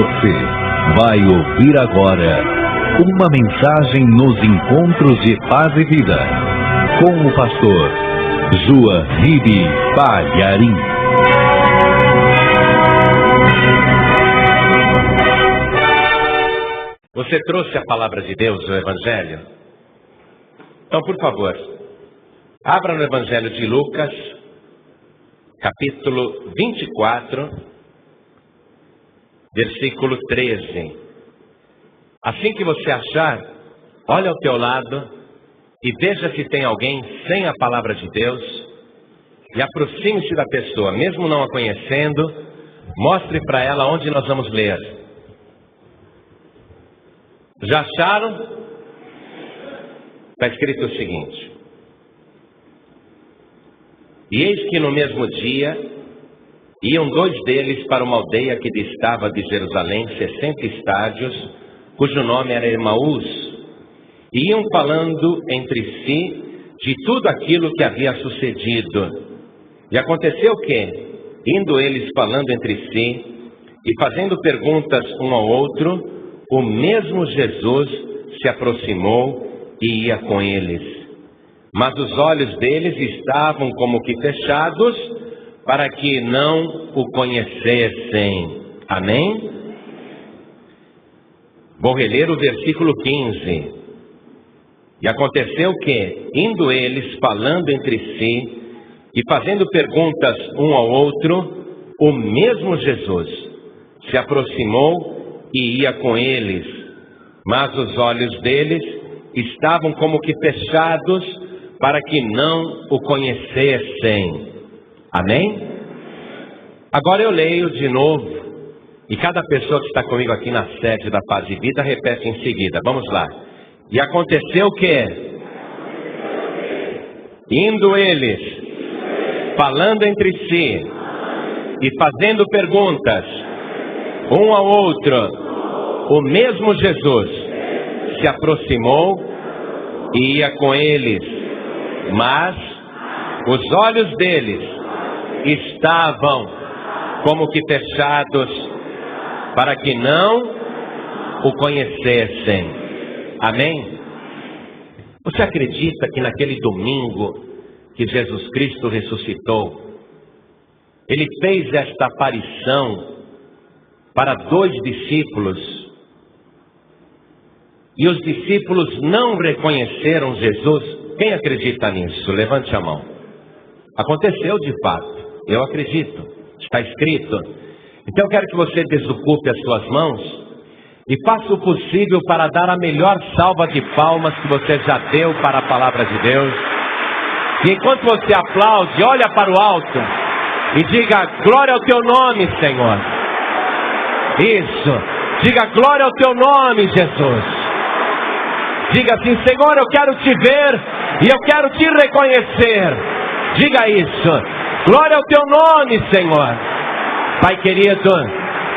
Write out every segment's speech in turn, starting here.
Você vai ouvir agora uma mensagem nos encontros de paz e vida com o pastor Joahide Palharim. Você trouxe a palavra de Deus, o Evangelho? Então, por favor, abra no Evangelho de Lucas, capítulo 24, versículo 13. Assim que você achar, olha ao teu lado e veja se tem alguém sem a palavra de Deus e aproxime-se da pessoa, mesmo não a conhecendo, mostre para ela onde nós vamos ler. Já acharam? Está escrito o seguinte: e eis que no mesmo dia iam dois deles para uma aldeia que distava de Jerusalém 60 estádios, cujo nome era Emaús, e iam falando entre si de tudo aquilo que havia sucedido. E aconteceu que, indo eles falando entre si e fazendo perguntas um ao outro, o mesmo Jesus se aproximou e ia com eles. Mas os olhos deles estavam como que fechados, para que não o conhecessem. Amém? Vou reler o versículo 15. E aconteceu que, indo eles falando entre si e fazendo perguntas um ao outro, o mesmo Jesus se aproximou e ia com eles, mas os olhos deles estavam como que fechados, para que não o conhecessem. Amém? Agora eu leio de novo, e cada pessoa que está comigo aqui na sede da Paz e Vida repete em seguida. Vamos lá. E aconteceu que, indo eles, falando entre si e fazendo perguntas um ao outro, o mesmo Jesus se aproximou e ia com eles, mas os olhos deles estavam como que fechados, para que não o conhecessem. Amém? Você acredita que naquele domingo que Jesus Cristo ressuscitou, Ele fez esta aparição para dois discípulos, e os discípulos não reconheceram Jesus? Quem acredita nisso? Levante a mão. Aconteceu de fato, eu acredito, está escrito. Então eu quero que você desocupe as suas mãos e faça o possível para dar a melhor salva de palmas que você já deu para a palavra de Deus. E enquanto você aplaude, olha para o alto e diga: glória ao teu nome, Senhor. Isso, diga: glória ao teu nome, Jesus. Diga assim: Senhor, eu quero te ver e eu quero te reconhecer. Diga isso: glória ao teu nome, Senhor. Pai querido,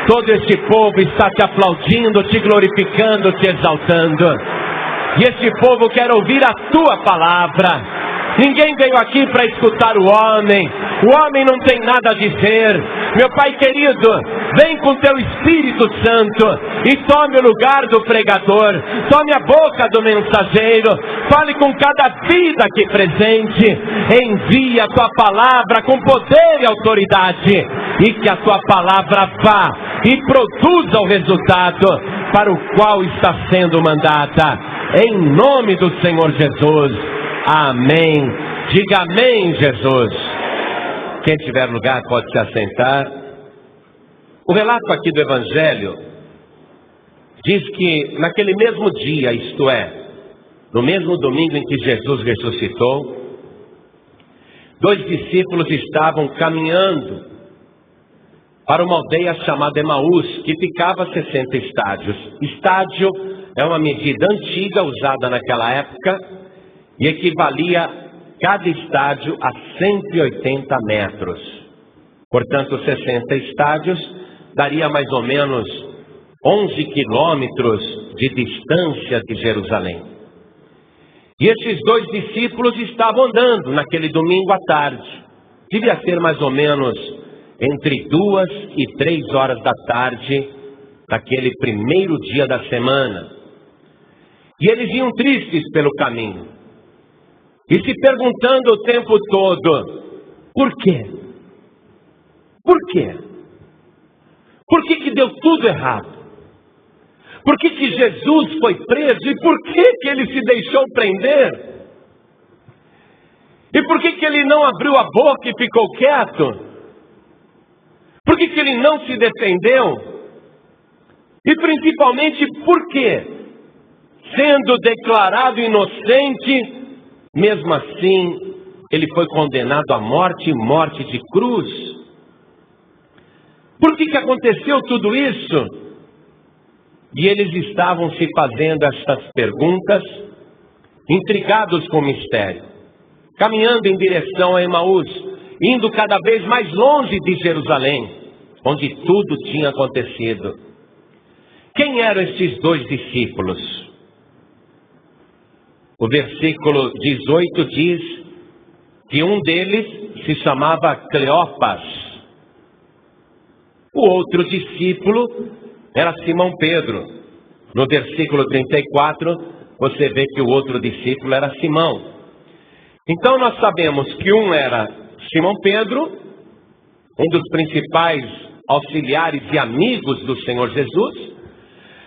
todo este povo está te aplaudindo, te glorificando, te exaltando. E este povo quer ouvir a tua palavra. Ninguém veio aqui para escutar o homem não tem nada a dizer. Meu Pai querido, vem com teu Espírito Santo e tome o lugar do pregador, tome a boca do mensageiro, fale com cada vida aqui presente, envia a tua palavra com poder e autoridade, e que a tua palavra vá e produza o resultado para o qual está sendo mandada, em nome do Senhor Jesus. Amém. Diga amém, Jesus. Quem tiver lugar pode se assentar. O relato aqui do Evangelho diz que naquele mesmo dia, isto é, no mesmo domingo em que Jesus ressuscitou, dois discípulos estavam caminhando para uma aldeia chamada Emaús, que ficava a 60 estádios. Estádio é uma medida antiga usada naquela época e equivalia cada estádio a 180 metros. Portanto, 60 estádios daria mais ou menos 11 quilômetros de distância de Jerusalém. E esses dois discípulos estavam andando naquele domingo à tarde. Devia ser mais ou menos entre 2 e 3 horas da tarde, naquele primeiro dia da semana. E eles iam tristes pelo caminho, e se perguntando o tempo todo: por quê? Por quê? Por que deu tudo errado? Por que Jesus foi preso? E por que ele se deixou prender? E por que ele não abriu a boca e ficou quieto? Por que ele não se defendeu? E principalmente por que, sendo declarado inocente, mesmo assim ele foi condenado à morte, morte de cruz? Por que aconteceu tudo isso? E eles estavam se fazendo essas perguntas, intrigados com o mistério, caminhando em direção a Emaús, indo cada vez mais longe de Jerusalém, onde tudo tinha acontecido. Quem eram esses dois discípulos? O versículo 18 diz que um deles se chamava Cleopas. O outro discípulo era Simão Pedro. No versículo 34, você vê que o outro discípulo era Simão. Então nós sabemos que um era Simão Pedro, um dos principais auxiliares e amigos do Senhor Jesus,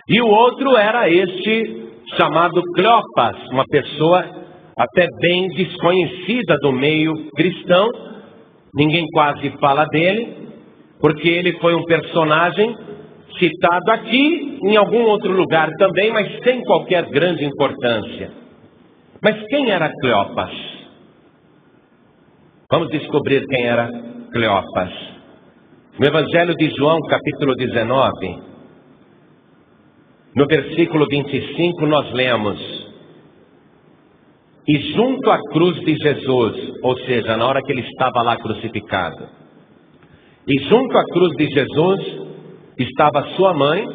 e o outro era este chamado Cleopas, uma pessoa até bem desconhecida do meio cristão. Ninguém quase fala dele, porque ele foi um personagem citado aqui, em algum outro lugar também, mas sem qualquer grande importância. Mas quem era Cleopas? Vamos descobrir quem era Cleopas. No Evangelho de João, capítulo 19, no versículo 25, nós lemos: e junto à cruz de Jesus, ou seja, na hora que ele estava lá crucificado, e junto à cruz de Jesus estava sua mãe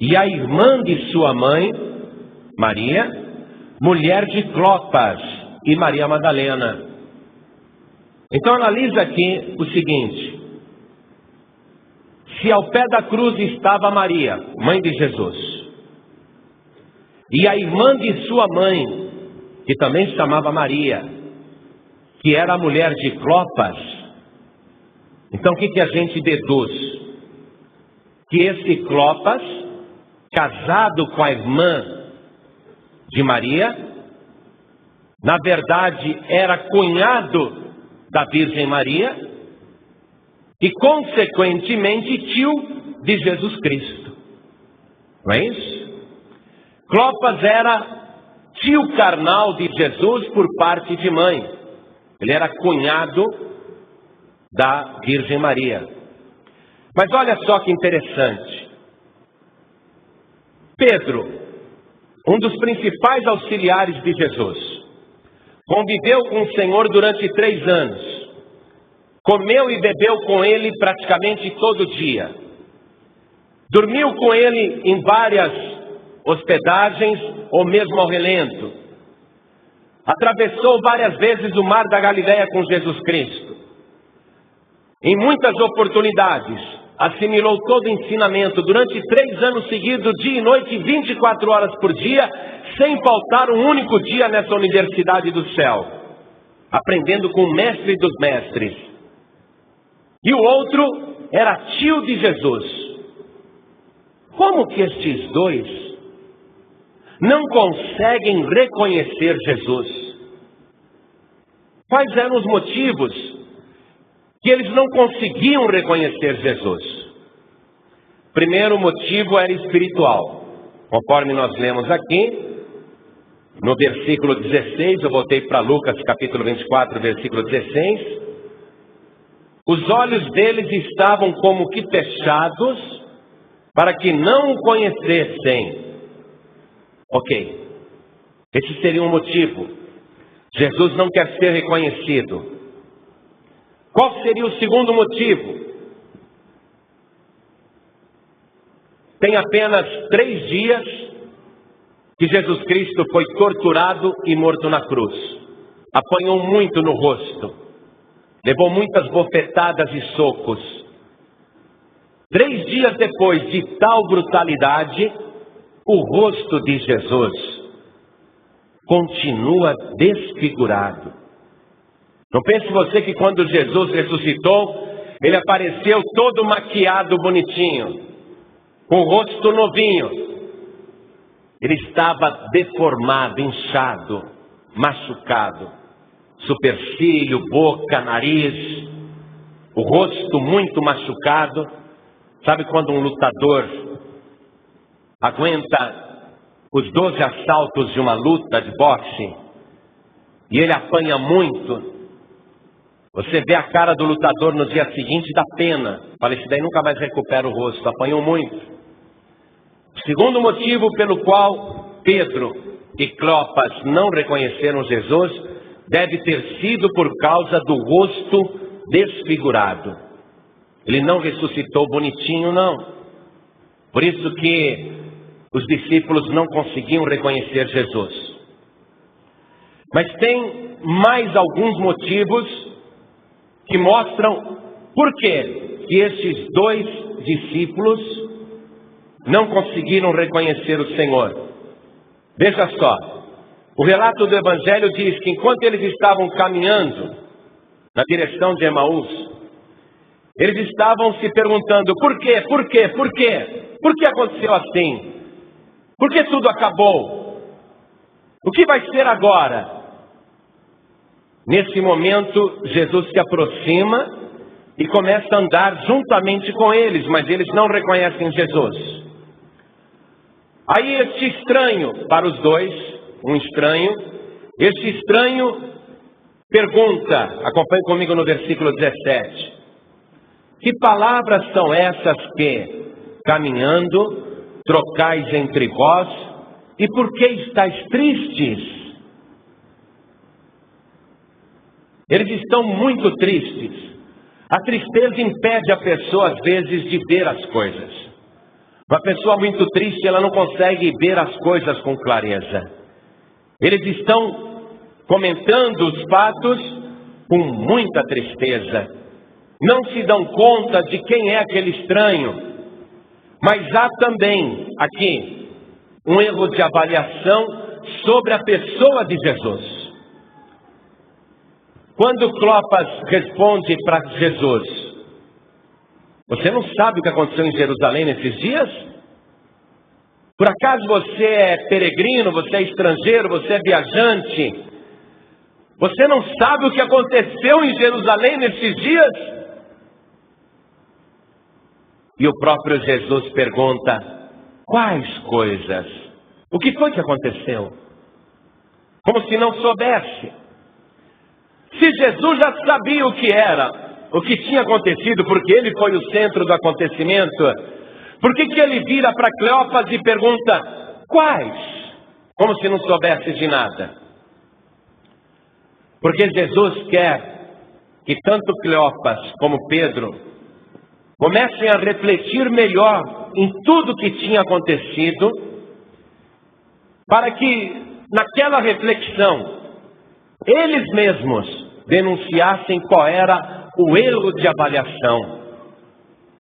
e a irmã de sua mãe, Maria, mulher de Clopas, e Maria Madalena. Então analisa aqui o seguinte: se ao pé da cruz estava Maria, mãe de Jesus, e a irmã de sua mãe, que também se chamava Maria, que era a mulher de Clopas, então o que a gente deduz? Que esse Clopas, casado com a irmã de Maria, na verdade era cunhado da Virgem Maria e consequentemente tio de Jesus Cristo. Não é isso? Clopas era tio carnal de Jesus por parte de mãe. Ele era cunhado da Virgem Maria. Mas olha só que interessante. Pedro, um dos principais auxiliares de Jesus, conviveu com o Senhor durante 3 anos. Comeu e bebeu com ele praticamente todo dia. Dormiu com ele em várias hospedagens ou mesmo ao relento. Atravessou várias vezes o mar da Galileia com Jesus Cristo. Em muitas oportunidades, assimilou todo o ensinamento durante 3 anos seguidos, dia e noite, 24 horas por dia, sem faltar um único dia nessa universidade do céu, aprendendo com o mestre dos mestres. E o outro era tio de Jesus. Como que estes dois não conseguem reconhecer Jesus? Quais eram os motivos que eles não conseguiam reconhecer Jesus? Primeiro motivo era espiritual. Conforme nós lemos aqui, no versículo 16, eu voltei para Lucas capítulo 24, versículo 16. Os olhos deles estavam como que fechados, para que não o conhecessem. Ok, esse seria um motivo. Jesus não quer ser reconhecido. Qual seria o segundo motivo? Tem apenas 3 dias que Jesus Cristo foi torturado e morto na cruz. Apanhou muito no rosto, levou muitas bofetadas e socos. 3 dias depois de tal brutalidade, o rosto de Jesus continua desfigurado. Não pense você que quando Jesus ressuscitou, ele apareceu todo maquiado, bonitinho, com o rosto novinho. Ele estava deformado, inchado, machucado. Supercílio, boca, nariz, o rosto muito machucado. Sabe quando um lutador aguenta os 12 assaltos de uma luta de boxe e ele apanha muito? Você vê a cara do lutador no dia seguinte, dá pena. Fala, esse daí nunca mais recupera o rosto, apanhou muito. O segundo motivo pelo qual Pedro e Cleopas não reconheceram Jesus deve ter sido por causa do rosto desfigurado. Ele não ressuscitou bonitinho, não. Por isso que os discípulos não conseguiam reconhecer Jesus. Mas tem mais alguns motivos que mostram por que esses 2 discípulos não conseguiram reconhecer o Senhor. Veja só, o relato do Evangelho diz que enquanto eles estavam caminhando na direção de Emaús, eles estavam se perguntando, por quê? Por quê? Por quê? Por que aconteceu assim? Por que tudo acabou? O que vai ser agora? Nesse momento, Jesus se aproxima e começa a andar juntamente com eles, mas eles não reconhecem Jesus. Aí este estranho, para os 2, um estranho, este estranho pergunta, acompanhe comigo no versículo 17, que palavras são essas que, caminhando, trocais entre vós, e por que estáis tristes? Eles estão muito tristes. A tristeza impede a pessoa, às vezes, de ver as coisas. Uma pessoa muito triste, ela não consegue ver as coisas com clareza. Eles estão comentando os fatos com muita tristeza. Não se dão conta de quem é aquele estranho. Mas há também aqui um erro de avaliação sobre a pessoa de Jesus. Quando Cleopas responde para Jesus, você não sabe o que aconteceu em Jerusalém nesses dias? Por acaso você é peregrino, você é estrangeiro, você é viajante? Você não sabe o que aconteceu em Jerusalém nesses dias? E o próprio Jesus pergunta, quais coisas? O que foi que aconteceu? Como se não soubesse. Se Jesus já sabia o que era, o que tinha acontecido, porque ele foi o centro do acontecimento, por que ele vira para Cleopas e pergunta, quais? Como se não soubesse de nada. Porque Jesus quer que tanto Cleopas como Pedro comecem a refletir melhor em tudo que tinha acontecido, para que naquela reflexão eles mesmos denunciassem qual era o erro de avaliação.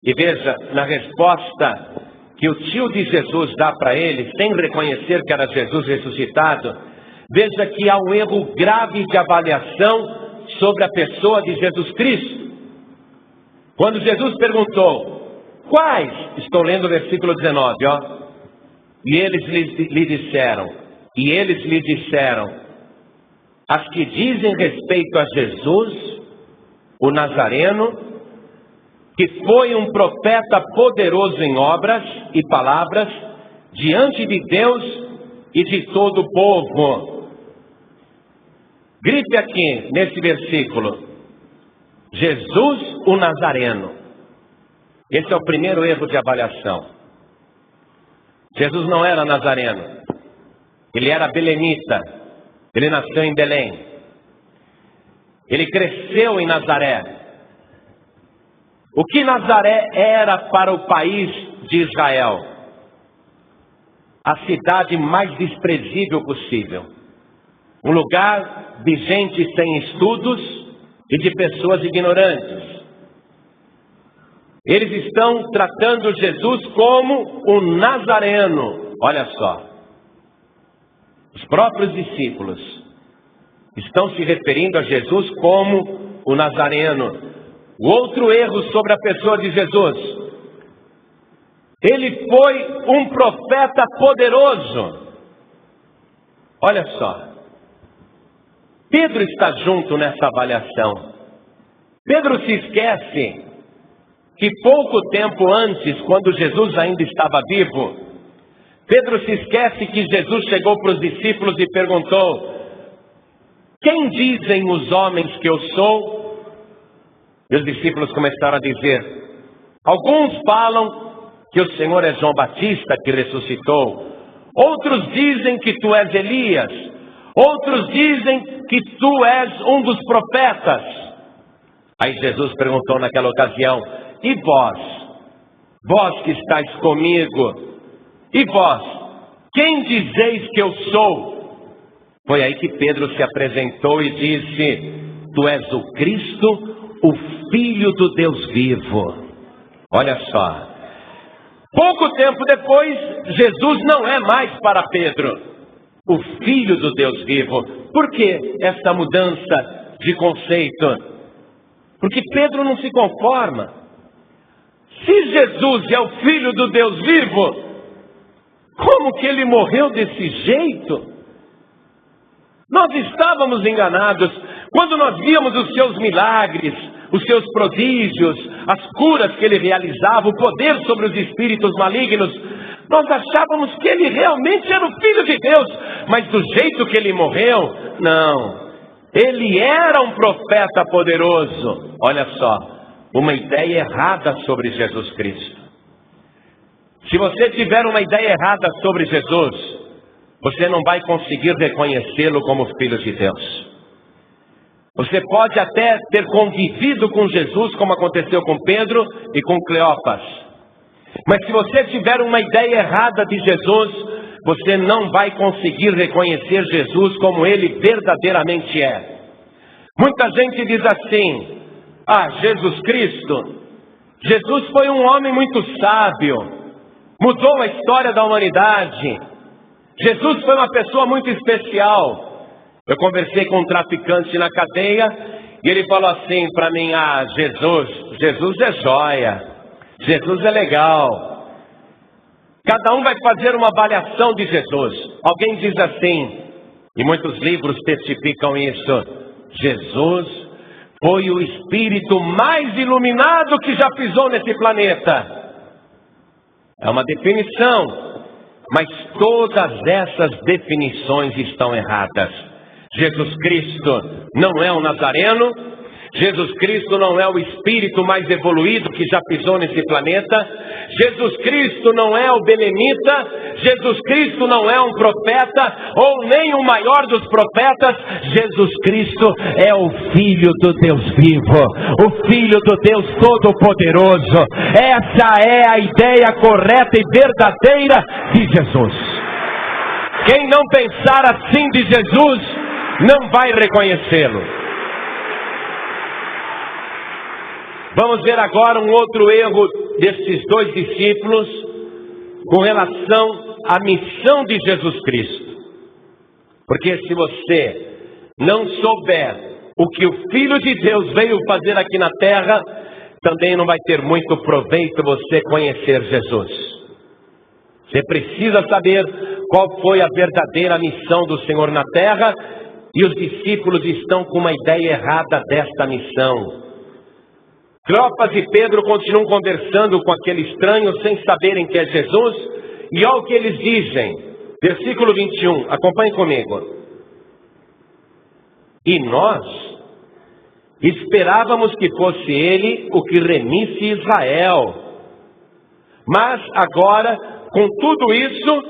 E veja, na resposta que o tio de Jesus dá para ele, sem reconhecer que era Jesus ressuscitado, veja que há um erro grave de avaliação sobre a pessoa de Jesus Cristo. Quando Jesus perguntou, quais? Estou lendo o versículo 19, ó. E eles lhe disseram, as que dizem respeito a Jesus, o Nazareno, que foi um profeta poderoso em obras e palavras, diante de Deus e de todo o povo. Grife aqui, nesse versículo, Jesus, o Nazareno. Esse é o primeiro erro de avaliação. Jesus não era nazareno, ele era belenita. Ele nasceu em Belém. Ele cresceu em Nazaré. O que Nazaré era para o país de Israel? A cidade mais desprezível possível. Um lugar de gente sem estudos e de pessoas ignorantes. Eles estão tratando Jesus como o Nazareno. Olha só. Os próprios discípulos estão se referindo a Jesus como o Nazareno. O outro erro sobre a pessoa de Jesus: ele foi um profeta poderoso. Olha só. Pedro está junto nessa avaliação. Pedro se esquece que pouco tempo antes, quando Jesus ainda estava vivo, Pedro se esquece que Jesus chegou para os discípulos e perguntou: quem dizem os homens que eu sou? E os discípulos começaram a dizer: alguns falam que o Senhor é João Batista que ressuscitou, outros dizem que tu és Elias, outros dizem que tu és um dos profetas. Aí Jesus perguntou naquela ocasião: e vós? Vós que estáis comigo, e vós? Quem dizeis que eu sou? Foi aí que Pedro se apresentou e disse: tu és o Cristo, o Filho do Deus vivo. Olha só. Pouco tempo depois, Jesus não é mais para Pedro o Filho do Deus vivo. Por que essa mudança de conceito? Porque Pedro não se conforma. Se Jesus é o Filho do Deus vivo, como que ele morreu desse jeito? Nós estávamos enganados quando nós víamos os seus milagres, os seus prodígios, as curas que ele realizava, o poder sobre os espíritos malignos. Nós achávamos que ele realmente era o Filho de Deus, mas do jeito que ele morreu, não. Ele era um profeta poderoso. Olha só, uma ideia errada sobre Jesus Cristo. Se você tiver uma ideia errada sobre Jesus, você não vai conseguir reconhecê-lo como Filho de Deus. Você pode até ter convivido com Jesus, como aconteceu com Pedro e com Cleopas. Mas se você tiver uma ideia errada de Jesus, você não vai conseguir reconhecer Jesus como ele verdadeiramente é. Muita gente diz assim: ah, Jesus Cristo, Jesus foi um homem muito sábio, mudou a história da humanidade. Jesus foi uma pessoa muito especial. Eu conversei com um traficante na cadeia e ele falou assim para mim: ah, Jesus é joia, Jesus é legal. Cada um vai fazer uma avaliação de Jesus. Alguém diz assim, e muitos livros testificam isso: Jesus foi o espírito mais iluminado que já pisou nesse planeta. É uma definição, mas todas essas definições estão erradas. Jesus Cristo não é o Nazareno, Jesus Cristo não é o espírito mais evoluído que já pisou nesse planeta, Jesus Cristo não é o belemita, Jesus Cristo não é um profeta, ou nem o maior dos profetas. Jesus Cristo é o Filho do Deus vivo, o Filho do Deus Todo-Poderoso. Essa é a ideia correta e verdadeira de Jesus. Quem não pensar assim de Jesus, não vai reconhecê-lo. Vamos ver agora um outro erro desses dois discípulos com relação à missão de Jesus Cristo. Porque se você não souber o que o Filho de Deus veio fazer aqui na terra, também não vai ter muito proveito você conhecer Jesus. Você precisa saber qual foi a verdadeira missão do Senhor na terra, e os discípulos estão com uma ideia errada desta missão. Cleopas e Pedro continuam conversando com aquele estranho sem saberem que é Jesus, e olha o que eles dizem. Versículo 21, acompanhe comigo. E nós esperávamos que fosse ele o que remisse Israel. Mas agora, com tudo isso,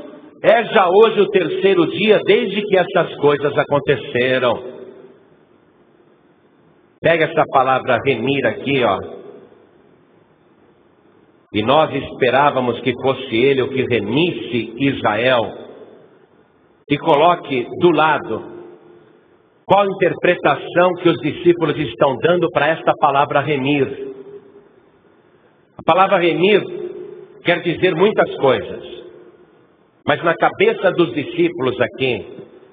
é já hoje o terceiro dia desde que essas coisas aconteceram. Pega essa palavra remir aqui, ó. E nós esperávamos que fosse ele o que remisse Israel. E coloque do lado qual a interpretação que os discípulos estão dando para esta palavra remir. A palavra remir quer dizer muitas coisas. Mas na cabeça dos discípulos aqui,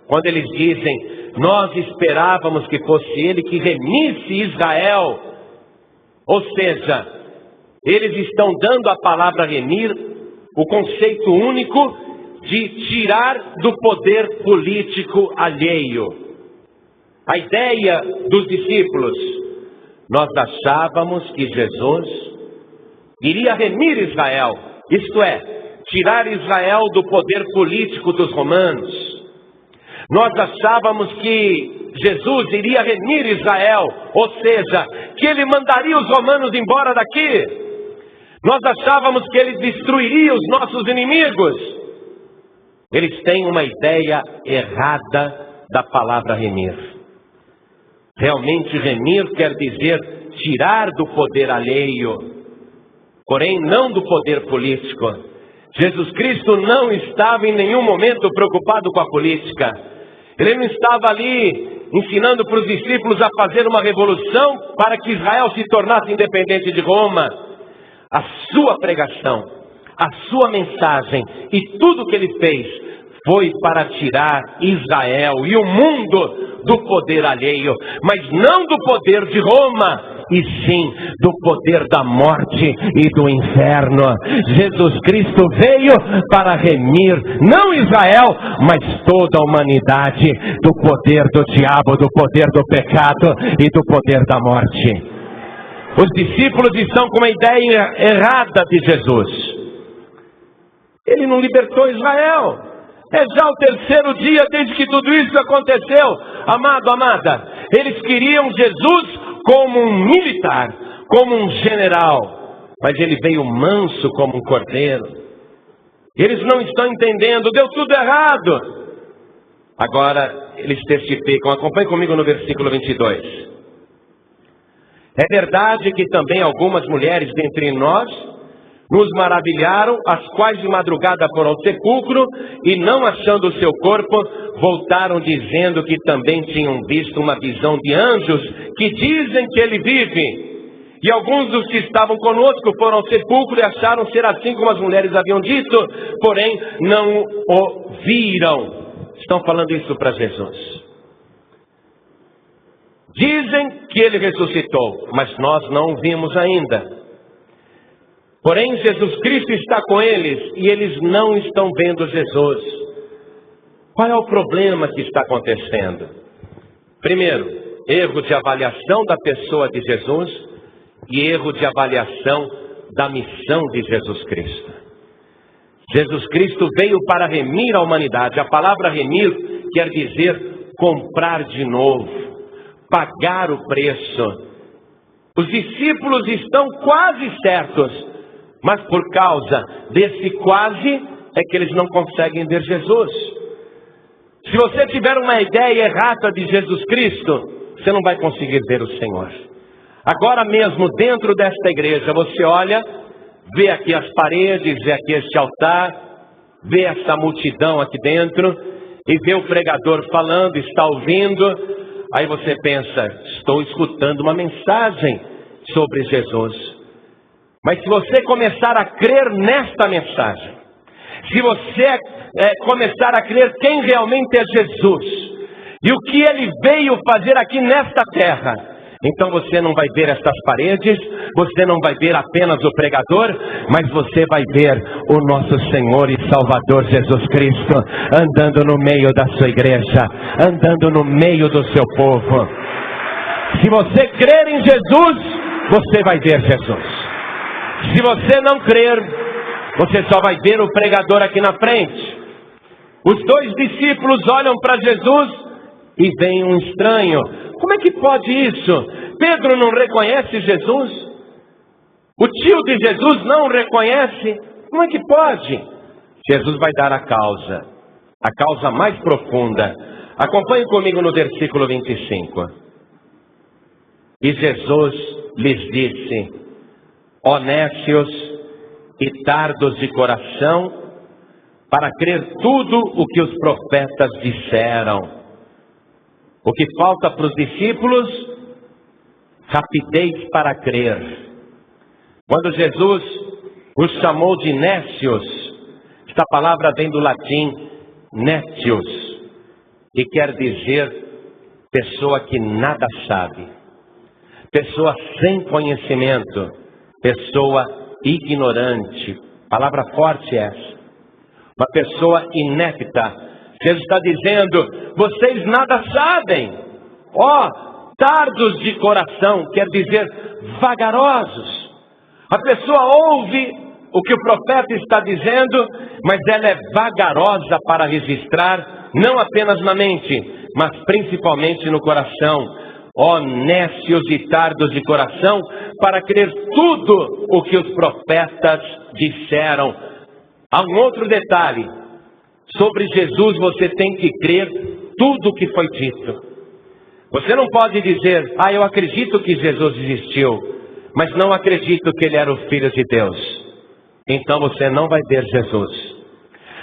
quando eles dizem, nós esperávamos que fosse ele que remisse Israel. Ou seja, eles estão dando à palavra remir o conceito único de tirar do poder político alheio. A ideia dos discípulos, nós achávamos que Jesus iria remir Israel, isto é, tirar Israel do poder político dos romanos. Nós achávamos que Jesus iria remir Israel, ou seja, que ele mandaria os romanos embora daqui. Nós achávamos que ele destruiria os nossos inimigos. Eles têm uma ideia errada da palavra remir. Realmente remir quer dizer tirar do poder alheio, porém não do poder político. Jesus Cristo não estava em nenhum momento preocupado com a política. Ele não estava ali ensinando para os discípulos a fazer uma revolução para que Israel se tornasse independente de Roma. A sua pregação, a sua mensagem e tudo que ele fez foi para tirar Israel e o mundo do poder alheio, mas não do poder de Roma, e sim do poder da morte e do inferno. Jesus Cristo veio para remir, não Israel, mas toda a humanidade do poder do diabo, do poder do pecado e do poder da morte. Os discípulos estão com uma ideia errada de Jesus. Ele não libertou Israel. É já o terceiro dia desde que tudo isso aconteceu. Amado, amada, eles queriam Jesus como um militar, como um general, mas ele veio manso como um cordeiro. Eles não estão entendendo, deu tudo errado. Agora eles testificam, acompanhe comigo no versículo 22. É verdade que também algumas mulheres dentre nós nos maravilharam, as quais de madrugada foram ao sepulcro e não achando o seu corpo, voltaram dizendo que também tinham visto uma visão de anjos que dizem que ele vive. E alguns dos que estavam conosco foram ao sepulcro e acharam ser assim como as mulheres haviam dito, porém não o viram. Estão falando isso para Jesus. Dizem que ele ressuscitou, mas nós não o vimos ainda. Porém, Jesus Cristo está com eles e eles não estão vendo Jesus. Qual é o problema que está acontecendo? Primeiro, erro de avaliação da pessoa de Jesus e erro de avaliação da missão de Jesus Cristo. Jesus Cristo veio para remir a humanidade. A palavra remir quer dizer comprar de novo, pagar o preço. Os discípulos estão quase certos, mas por causa desse quase é que eles não conseguem ver Jesus. Se você tiver uma ideia errada de Jesus Cristo, você não vai conseguir ver o Senhor. Agora mesmo dentro desta igreja, você olha, vê aqui as paredes, vê aqui este altar, vê essa multidão aqui dentro, e vê o pregador falando, está ouvindo. Aí você pensa, estou escutando uma mensagem sobre Jesus. Mas se você começar a crer nesta mensagem, se você começar a crer quem realmente é Jesus, e o que ele veio fazer aqui nesta terra, então você não vai ver estas paredes, você não vai ver apenas o pregador, mas você vai ver o nosso Senhor e Salvador Jesus Cristo, andando no meio da sua igreja, andando no meio do seu povo. Se você crer em Jesus, você vai ver Jesus. Se você não crer, você só vai ver o pregador aqui na frente. Os dois discípulos olham para Jesus e veem um estranho. Como é que pode isso? Pedro não reconhece Jesus? O tio de Jesus não o reconhece? Como é que pode? Jesus vai dar a causa mais profunda. Acompanhe comigo no versículo 25. E Jesus lhes disse: ó nécios e tardos de coração, para crer tudo o que os profetas disseram. O que falta para os discípulos? Rapidez para crer. Quando Jesus os chamou de nécios, esta palavra vem do latim netius, que quer dizer pessoa que nada sabe, pessoa sem conhecimento, pessoa ignorante. Palavra forte essa. Uma pessoa inepta. Jesus está dizendo: vocês nada sabem. Tardos de coração, quer dizer vagarosos. A pessoa ouve o que o profeta está dizendo, mas ela é vagarosa para registrar, não apenas na mente, mas principalmente no coração. Nécios e tardos de coração, para crer tudo o que os profetas disseram. Há um outro detalhe: sobre Jesus você tem que crer tudo o que foi dito. Você não pode dizer: eu acredito que Jesus existiu, mas não acredito que ele era o Filho de Deus. Então você não vai ver Jesus.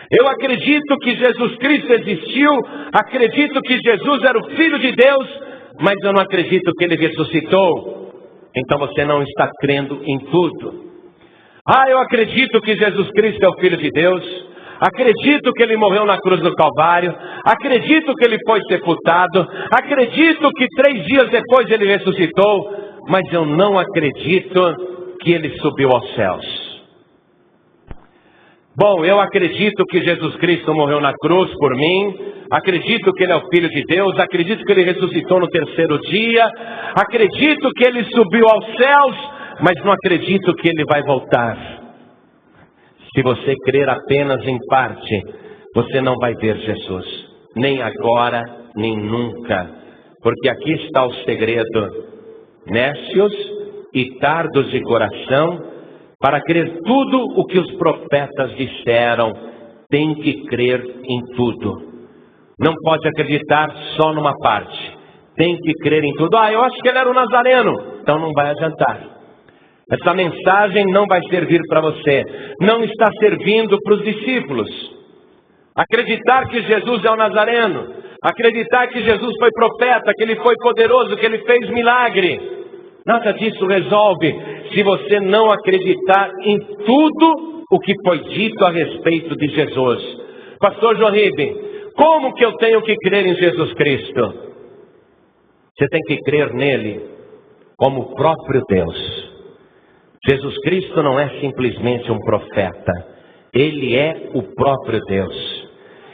Eu acredito que Jesus Cristo existiu, acredito que Jesus era o Filho de Deus, mas eu não acredito que ele ressuscitou. Então você não está crendo em tudo. Eu acredito que Jesus Cristo é o Filho de Deus, acredito que ele morreu na cruz do Calvário, acredito que ele foi sepultado, acredito que 3 dias depois ele ressuscitou, mas eu não acredito que ele subiu aos céus. Bom, eu acredito que Jesus Cristo morreu na cruz por mim, acredito que ele é o Filho de Deus, acredito que ele ressuscitou no 3º dia, acredito que ele subiu aos céus, mas não acredito que ele vai voltar. Se você crer apenas em parte, você não vai ver Jesus, nem agora, nem nunca, porque aqui está o segredo: nécios e tardos de coração, para crer tudo o que os profetas disseram. Tem que crer em tudo. Não pode acreditar só numa parte. Tem que crer em tudo. Eu acho que ele era o Nazareno. Então não vai adiantar. Essa mensagem não vai servir para você. Não está servindo para os discípulos. Acreditar que Jesus é o Nazareno, acreditar que Jesus foi profeta, que ele foi poderoso, que ele fez milagre, nada disso resolve se você não acreditar em tudo o que foi dito a respeito de Jesus. Pastor João-Ribe, como que eu tenho que crer em Jesus Cristo? Você tem que crer nele como o próprio Deus. Jesus Cristo não é simplesmente um profeta, ele é o próprio Deus.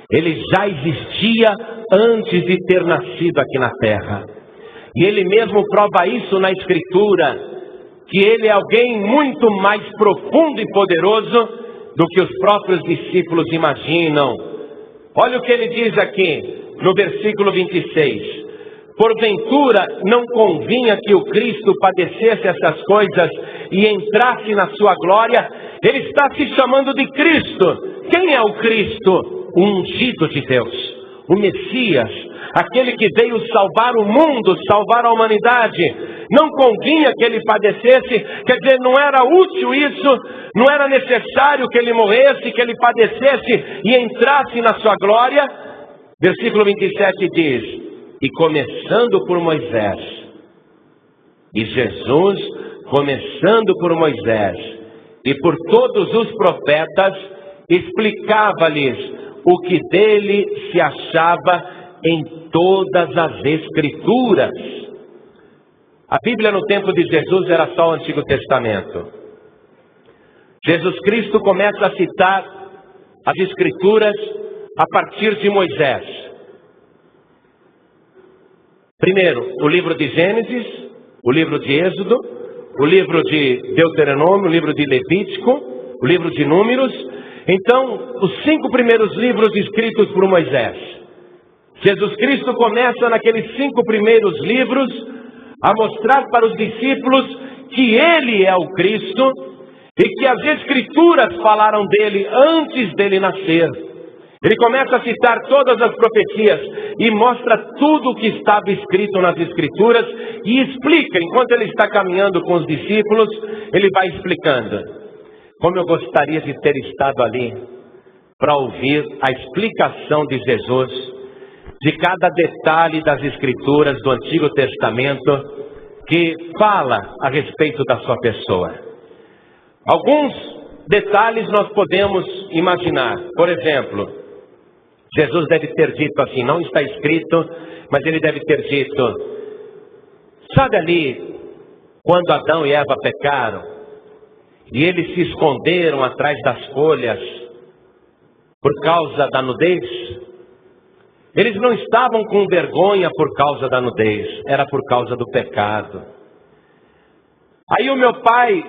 Ele já existia antes de ter nascido aqui na terra. E ele mesmo prova isso na Escritura, que ele é alguém muito mais profundo e poderoso do que os próprios discípulos imaginam. Olha o que ele diz aqui, no versículo 26. Porventura não convinha que o Cristo padecesse essas coisas e entrasse na sua glória? Ele está se chamando de Cristo. Quem é o Cristo? O ungido de Deus, o Messias, aquele que veio salvar o mundo, salvar a humanidade. Não convinha que ele padecesse, quer dizer, não era útil isso, não era necessário que ele morresse, que ele padecesse e entrasse na sua glória. Versículo 27 diz: e começando por Moisés, e Jesus, começando por Moisés e por todos os profetas, explicava-lhes o que dele se achava em todas as Escrituras. A Bíblia no tempo de Jesus era só o Antigo Testamento. Jesus Cristo começa a citar as Escrituras a partir de Moisés. Primeiro, o livro de Gênesis, o livro de Êxodo, o livro de Deuteronômio, o livro de Levítico, o livro de Números. Então, os 5 primeiros livros escritos por Moisés. Jesus Cristo começa naqueles 5 primeiros livros a mostrar para os discípulos que ele é o Cristo e que as Escrituras falaram dele antes dele nascer. Ele começa a citar todas as profecias e mostra tudo o que estava escrito nas Escrituras e explica. Enquanto ele está caminhando com os discípulos, ele vai explicando. Como eu gostaria de ter estado ali para ouvir a explicação de Jesus de cada detalhe das Escrituras do Antigo Testamento que fala a respeito da sua pessoa. Alguns detalhes nós podemos imaginar. Por exemplo, Jesus deve ter dito assim, não está escrito, mas ele deve ter dito: sabe ali, quando Adão e Eva pecaram, e eles se esconderam atrás das folhas, por causa da nudez? Eles não estavam com vergonha por causa da nudez, era por causa do pecado. Aí o meu pai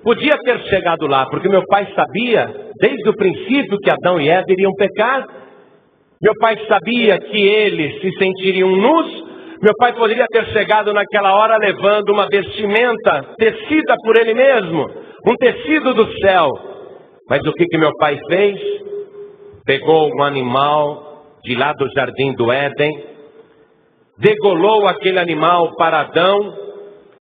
podia ter chegado lá, porque meu pai sabia, desde o princípio, que Adão e Eva iriam pecar. Meu pai sabia que eles se sentiriam nus. Meu pai poderia ter chegado naquela hora levando uma vestimenta tecida por ele mesmo, um tecido do céu. Mas o que meu pai fez? Pegou um animal de lá do jardim do Éden, degolou aquele animal para Adão,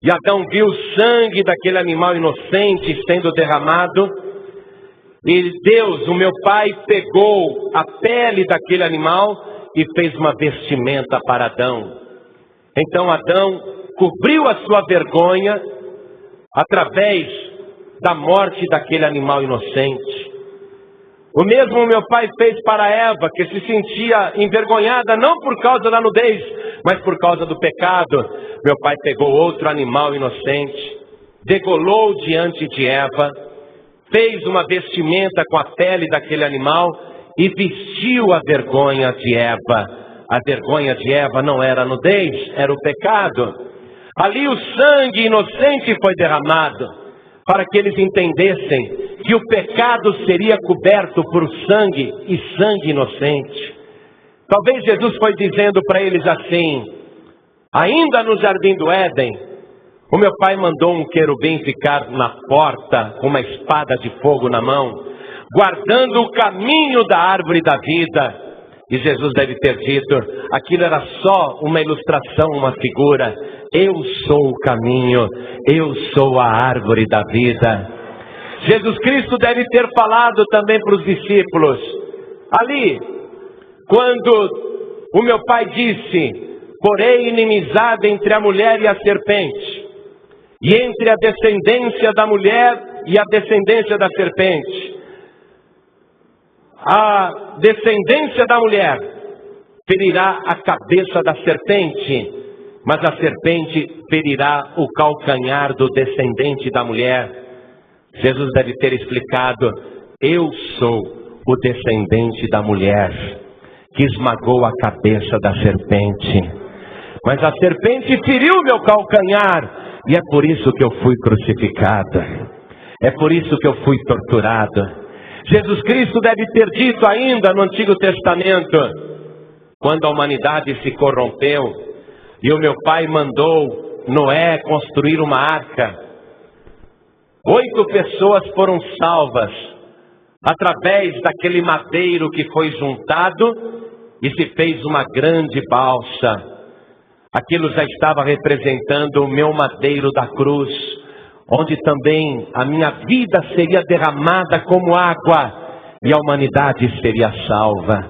e Adão viu o sangue daquele animal inocente sendo derramado. E Deus, o meu pai, pegou a pele daquele animal e fez uma vestimenta para Adão. Então Adão cobriu a sua vergonha através da morte daquele animal inocente. O mesmo meu pai fez para Eva, que se sentia envergonhada, não por causa da nudez, mas por causa do pecado. Meu pai pegou outro animal inocente, degolou diante de Eva, fez uma vestimenta com a pele daquele animal e vestiu a vergonha de Eva. A vergonha de Eva não era a nudez, era o pecado. Ali o sangue inocente foi derramado, para que eles entendessem que o pecado seria coberto por sangue, e sangue inocente. Talvez Jesus foi dizendo para eles assim: ainda no jardim do Éden, o meu pai mandou um querubim ficar na porta com uma espada de fogo na mão, guardando o caminho da árvore da vida. E Jesus deve ter dito, aquilo era só uma ilustração, uma figura. Eu sou o caminho, eu sou a árvore da vida. Jesus Cristo deve ter falado também para os discípulos, ali, quando o meu pai disse: porém inimizade entre a mulher e a serpente, e entre a descendência da mulher e a descendência da serpente. A descendência da mulher ferirá a cabeça da serpente, mas a serpente ferirá o calcanhar do descendente da mulher. Jesus deve ter explicado: eu sou o descendente da mulher, que esmagou a cabeça da serpente. Mas a serpente feriu meu calcanhar, e é por isso que eu fui crucificado. É por isso que eu fui torturado. Jesus Cristo deve ter dito ainda no Antigo Testamento, quando a humanidade se corrompeu, e o meu pai mandou Noé construir uma arca. 8 pessoas foram salvas, através daquele madeiro que foi juntado, e se fez uma grande balsa. Aquilo já estava representando o meu madeiro da cruz, onde também a minha vida seria derramada como água, e a humanidade seria salva.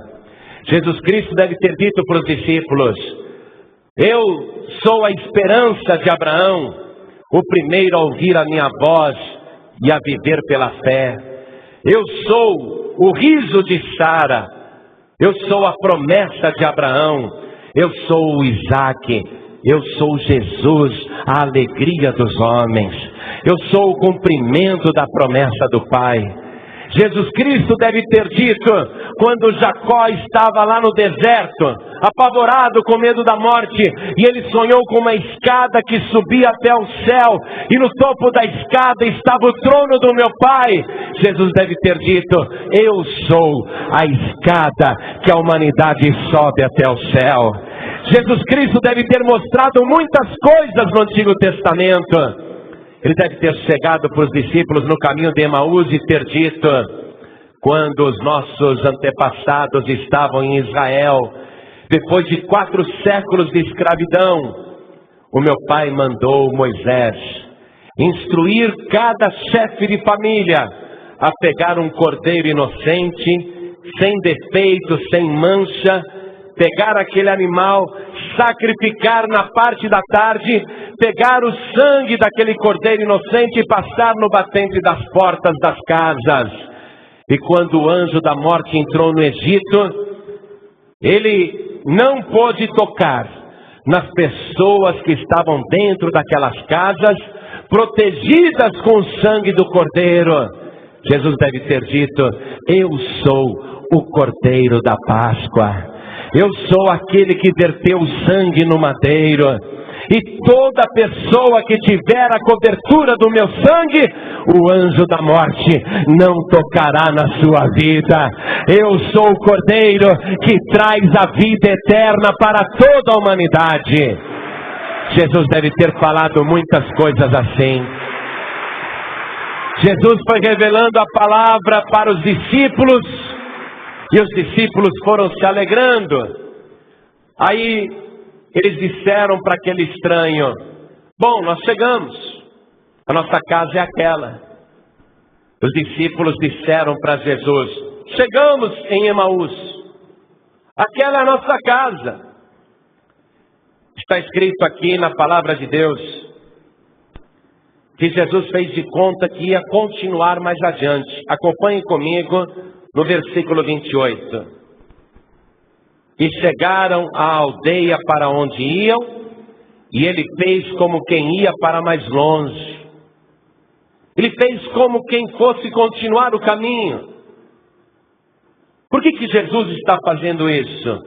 Jesus Cristo deve ter dito para os discípulos: eu sou a esperança de Abraão, o primeiro a ouvir a minha voz e a viver pela fé. Eu sou o riso de Sara, eu sou a promessa de Abraão, eu sou o Isaac, eu sou Jesus, a alegria dos homens, eu sou o cumprimento da promessa do Pai. Jesus Cristo deve ter dito, quando Jacó estava lá no deserto, apavorado com medo da morte, e ele sonhou com uma escada que subia até o céu, e no topo da escada estava o trono do meu Pai. Jesus deve ter dito: eu sou a escada que a humanidade sobe até o céu. Jesus Cristo deve ter mostrado muitas coisas no Antigo Testamento. Ele deve ter chegado para os discípulos no caminho de Emaús e ter dito, quando os nossos antepassados estavam em Israel, depois de 4 séculos de escravidão, o meu pai mandou Moisés instruir cada chefe de família a pegar um cordeiro inocente, sem defeito, sem mancha, pegar aquele animal, sacrificar na parte da tarde, pegar o sangue daquele cordeiro inocente e passar no batente das portas das casas. E quando o anjo da morte entrou no Egito, ele não pôde tocar nas pessoas que estavam dentro daquelas casas, protegidas com o sangue do cordeiro. Jesus deve ter dito: eu sou o cordeiro da Páscoa. Eu sou aquele que verteu o sangue no madeiro. E toda pessoa que tiver a cobertura do meu sangue, o anjo da morte não tocará na sua vida. Eu sou o cordeiro que traz a vida eterna para toda a humanidade. Jesus deve ter falado muitas coisas assim. Jesus foi revelando a palavra para os discípulos, e os discípulos foram se alegrando. Aí eles disseram para aquele estranho: bom, nós chegamos, a nossa casa é aquela. Os discípulos disseram para Jesus: chegamos em Emaús, aquela é a nossa casa. Está escrito aqui na palavra de Deus que Jesus fez de conta que ia continuar mais adiante. Acompanhe comigo no versículo 28. E chegaram à aldeia para onde iam, e ele fez como quem ia para mais longe. Ele fez como quem fosse continuar o caminho. Por que Jesus está fazendo isso?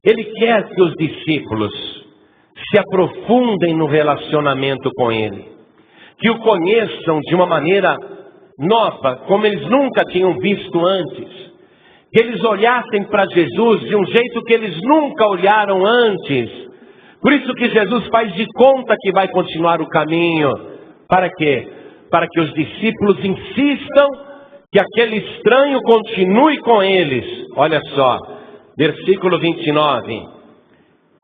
Ele quer que os discípulos se aprofundem no relacionamento com ele, que o conheçam de uma maneira nova, como eles nunca tinham visto antes. Que eles olhassem para Jesus de um jeito que eles nunca olharam antes. Por isso que Jesus faz de conta que vai continuar o caminho. Para quê? Para que os discípulos insistam que aquele estranho continue com eles. Olha só, versículo 29.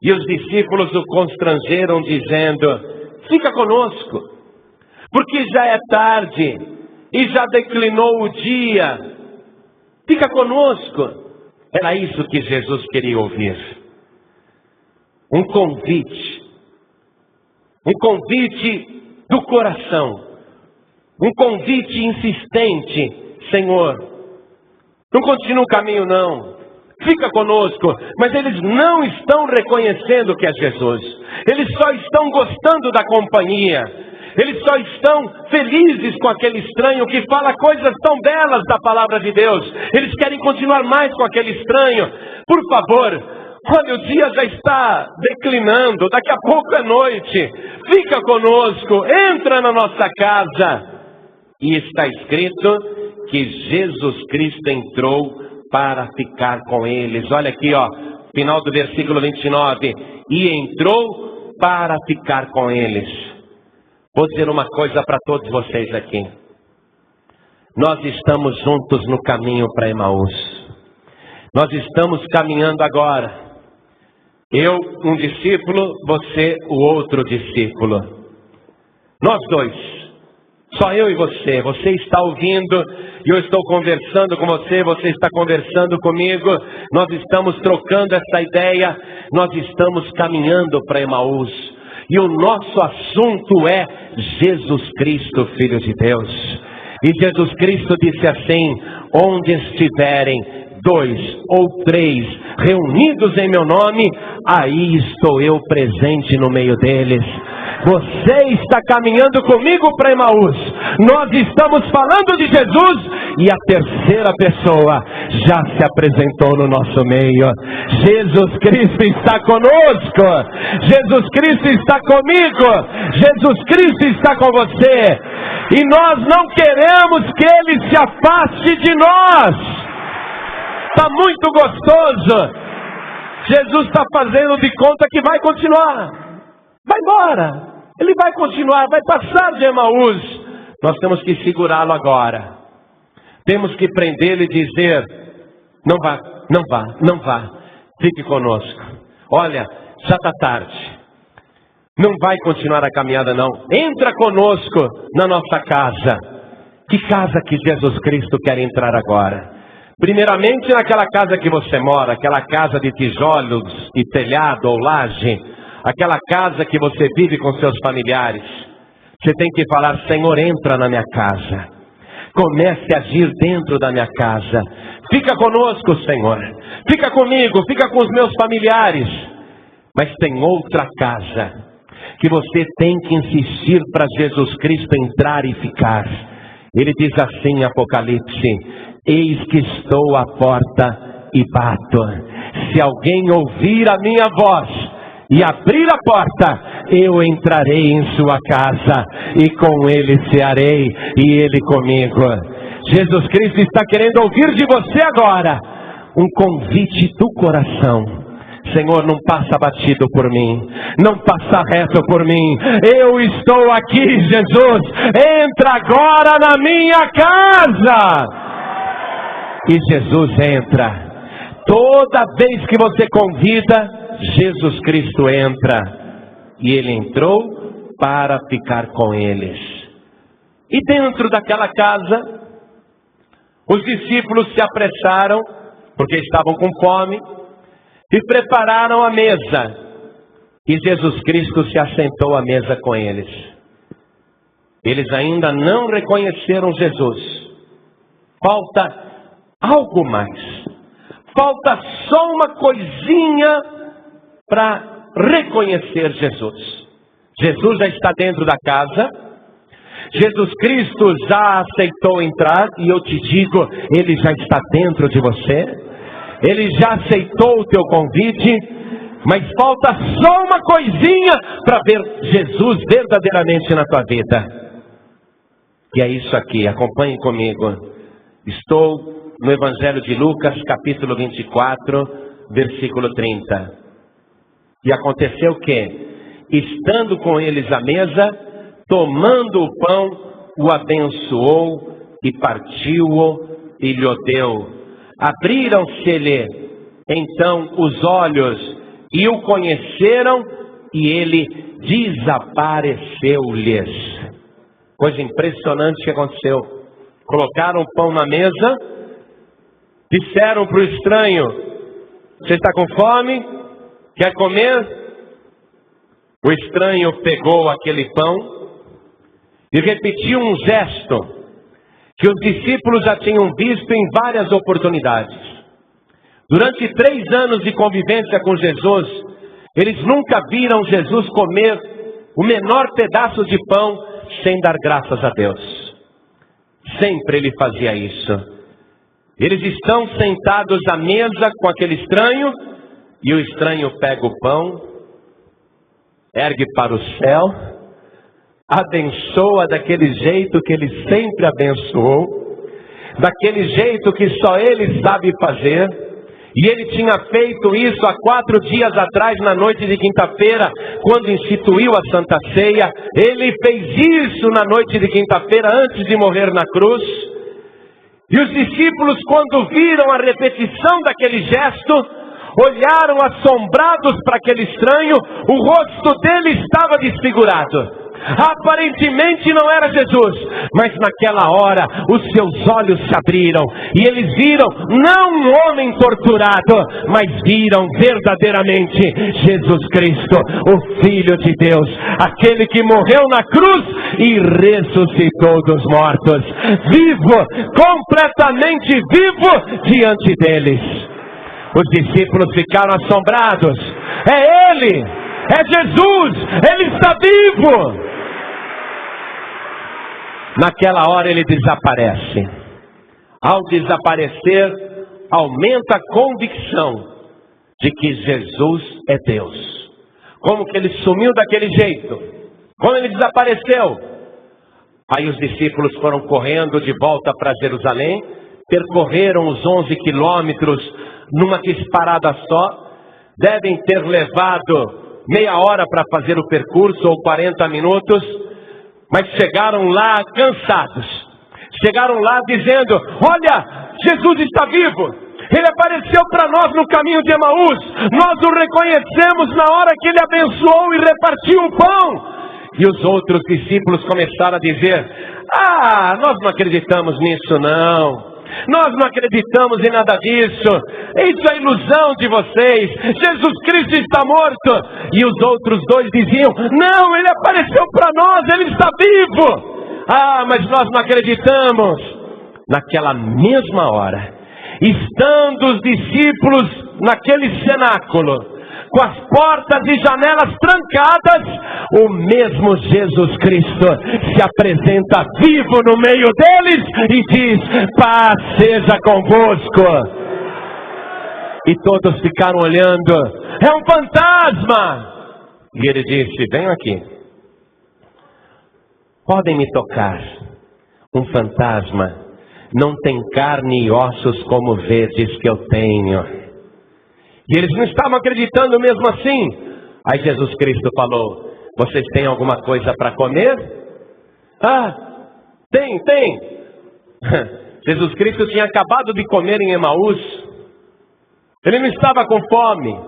E os discípulos o constrangeram dizendo: fica conosco, porque já é tarde e já declinou o dia. Fica conosco. Era isso que Jesus queria ouvir. Um convite. Um convite do coração. Um convite insistente. Senhor, não continua o caminho não. Fica conosco. Mas eles não estão reconhecendo que é Jesus. Eles só estão gostando da companhia. Eles só estão felizes com aquele estranho que fala coisas tão belas da palavra de Deus. Eles querem continuar mais com aquele estranho. Por favor, olha, o dia já está declinando, daqui a pouco é noite. Fica conosco, entra na nossa casa. E está escrito que Jesus Cristo entrou para ficar com eles. Olha aqui, ó, final do versículo 29. E entrou para ficar com eles. Vou dizer uma coisa para todos vocês aqui. Nós estamos juntos no caminho para Emaús. Nós estamos caminhando agora. Eu, um discípulo, você, o outro discípulo. Nós dois. Só eu e você. Você está ouvindo e eu estou conversando com você. Você está conversando comigo. Nós estamos trocando essa ideia. Nós estamos caminhando para Emaús. E o nosso assunto é Jesus Cristo, Filho de Deus. E Jesus Cristo disse assim: onde estiverem 2 ou 3 reunidos em meu nome, aí estou eu presente no meio deles. Você está caminhando comigo para Emaús. Nós estamos falando de Jesus e a terceira pessoa já se apresentou no nosso meio. Jesus Cristo está conosco. Jesus Cristo está comigo. Jesus Cristo está com você. E nós não queremos que Ele se afaste de nós. Está muito gostoso. Jesus está fazendo de conta que vai continuar. Vai embora. Ele vai continuar, vai passar de Emaús. Nós temos que segurá-lo agora. Temos que prendê-lo e dizer: não vá, não vá, não vá. Fique conosco. Olha, já está tarde. Não vai continuar a caminhada não. Entra conosco na nossa casa. Que casa que Jesus Cristo quer entrar agora? Primeiramente naquela casa que você mora, aquela casa de tijolos e telhado ou laje. aquela casa que você vive com seus familiares, você tem que falar: Senhor, entra na minha casa, comece a agir dentro da minha casa, fica conosco, Senhor, fica comigo, fica com os meus familiares. Mas tem outra casa que você tem que insistir para Jesus Cristo entrar e ficar. Ele diz assim em Apocalipse: eis que estou à porta e bato. Se alguém ouvir a minha voz e abrir a porta, eu entrarei em sua casa e com ele cearei e ele comigo. Jesus Cristo está querendo ouvir de você agora um convite do coração. Senhor, não passa batido por mim, não passa reto por mim, eu estou aqui, Jesus, entra agora na minha casa. E Jesus entra. Toda vez que você convida, Jesus Cristo entra. E ele entrou para ficar com eles. E dentro daquela casa, os discípulos se apressaram, porque estavam com fome, e prepararam a mesa. E Jesus Cristo se assentou à mesa com eles. Eles ainda não reconheceram Jesus. Falta algo mais. Falta só uma coisinha para reconhecer Jesus. Jesus já está dentro da casa. Jesus Cristo já aceitou entrar. E eu te digo, Ele já está dentro de você. Ele já aceitou o teu convite. Mas falta só uma coisinha para ver Jesus verdadeiramente na tua vida. E é isso aqui, acompanhe comigo. Estou no Evangelho de Lucas, capítulo 24, versículo 30. E aconteceu que, estando com eles à mesa, tomando o pão, o abençoou e partiu-o e lhe deu. Abriram-se-lhe então os olhos e o conheceram, e ele desapareceu-lhes. Coisa impressionante que aconteceu. Colocaram o pão na mesa, disseram para o estranho: você está com fome? Quer comer? O estranho pegou aquele pão e repetiu um gesto que os discípulos já tinham visto em várias oportunidades. Durante 3 anos de convivência com Jesus, eles nunca viram Jesus comer o menor pedaço de pão sem dar graças a Deus. Sempre ele fazia isso. Eles estão sentados à mesa com aquele estranho, e o estranho pega o pão, ergue para o céu, abençoa daquele jeito que ele sempre abençoou, daquele jeito que só ele sabe fazer. E ele tinha feito isso há 4 dias atrás, na noite de quinta-feira, quando instituiu a Santa Ceia. Ele fez isso na noite de quinta-feira, antes de morrer na cruz. E os discípulos, quando viram a repetição daquele gesto, olharam assombrados para aquele estranho. O rosto dele estava desfigurado. Aparentemente não era Jesus, mas naquela hora os seus olhos se abriram e eles viram não um homem torturado, mas viram verdadeiramente Jesus Cristo, o Filho de Deus, aquele que morreu na cruz e ressuscitou dos mortos, vivo, completamente vivo diante deles. Os discípulos ficaram assombrados. É Ele, é Jesus, Ele está vivo. Naquela hora ele desaparece. Ao desaparecer, aumenta a convicção de que Jesus é Deus. Como que ele sumiu daquele jeito? Como ele desapareceu? Aí os discípulos foram correndo de volta para Jerusalém, percorreram os 11 quilômetros numa disparada só. Devem ter levado meia hora para fazer o percurso, ou 40 minutos. Mas chegaram lá cansados. Chegaram lá dizendo: olha, Jesus está vivo. Ele apareceu para nós no caminho de Emaús. Nós o reconhecemos na hora que ele abençoou e repartiu o pão. E os outros discípulos começaram a dizer: ah, nós não acreditamos nisso não. Nós não acreditamos em nada disso. Isso é ilusão de vocês. Jesus Cristo está morto. E os outros dois diziam: não, ele apareceu para nós, ele está vivo. Ah, mas nós não acreditamos. Naquela mesma hora, estando os discípulos naquele cenáculo, com as portas e janelas trancadas, o mesmo Jesus Cristo se apresenta vivo no meio deles e diz: paz seja convosco. E todos ficaram olhando: é um fantasma. E ele disse: venham aqui, podem me tocar. Um fantasma não tem carne e ossos como vedes que eu tenho. E eles não estavam acreditando mesmo assim. Aí Jesus Cristo falou: vocês têm alguma coisa para comer? Ah, tem. Jesus Cristo tinha acabado de comer em Emaús. Ele não estava com fome,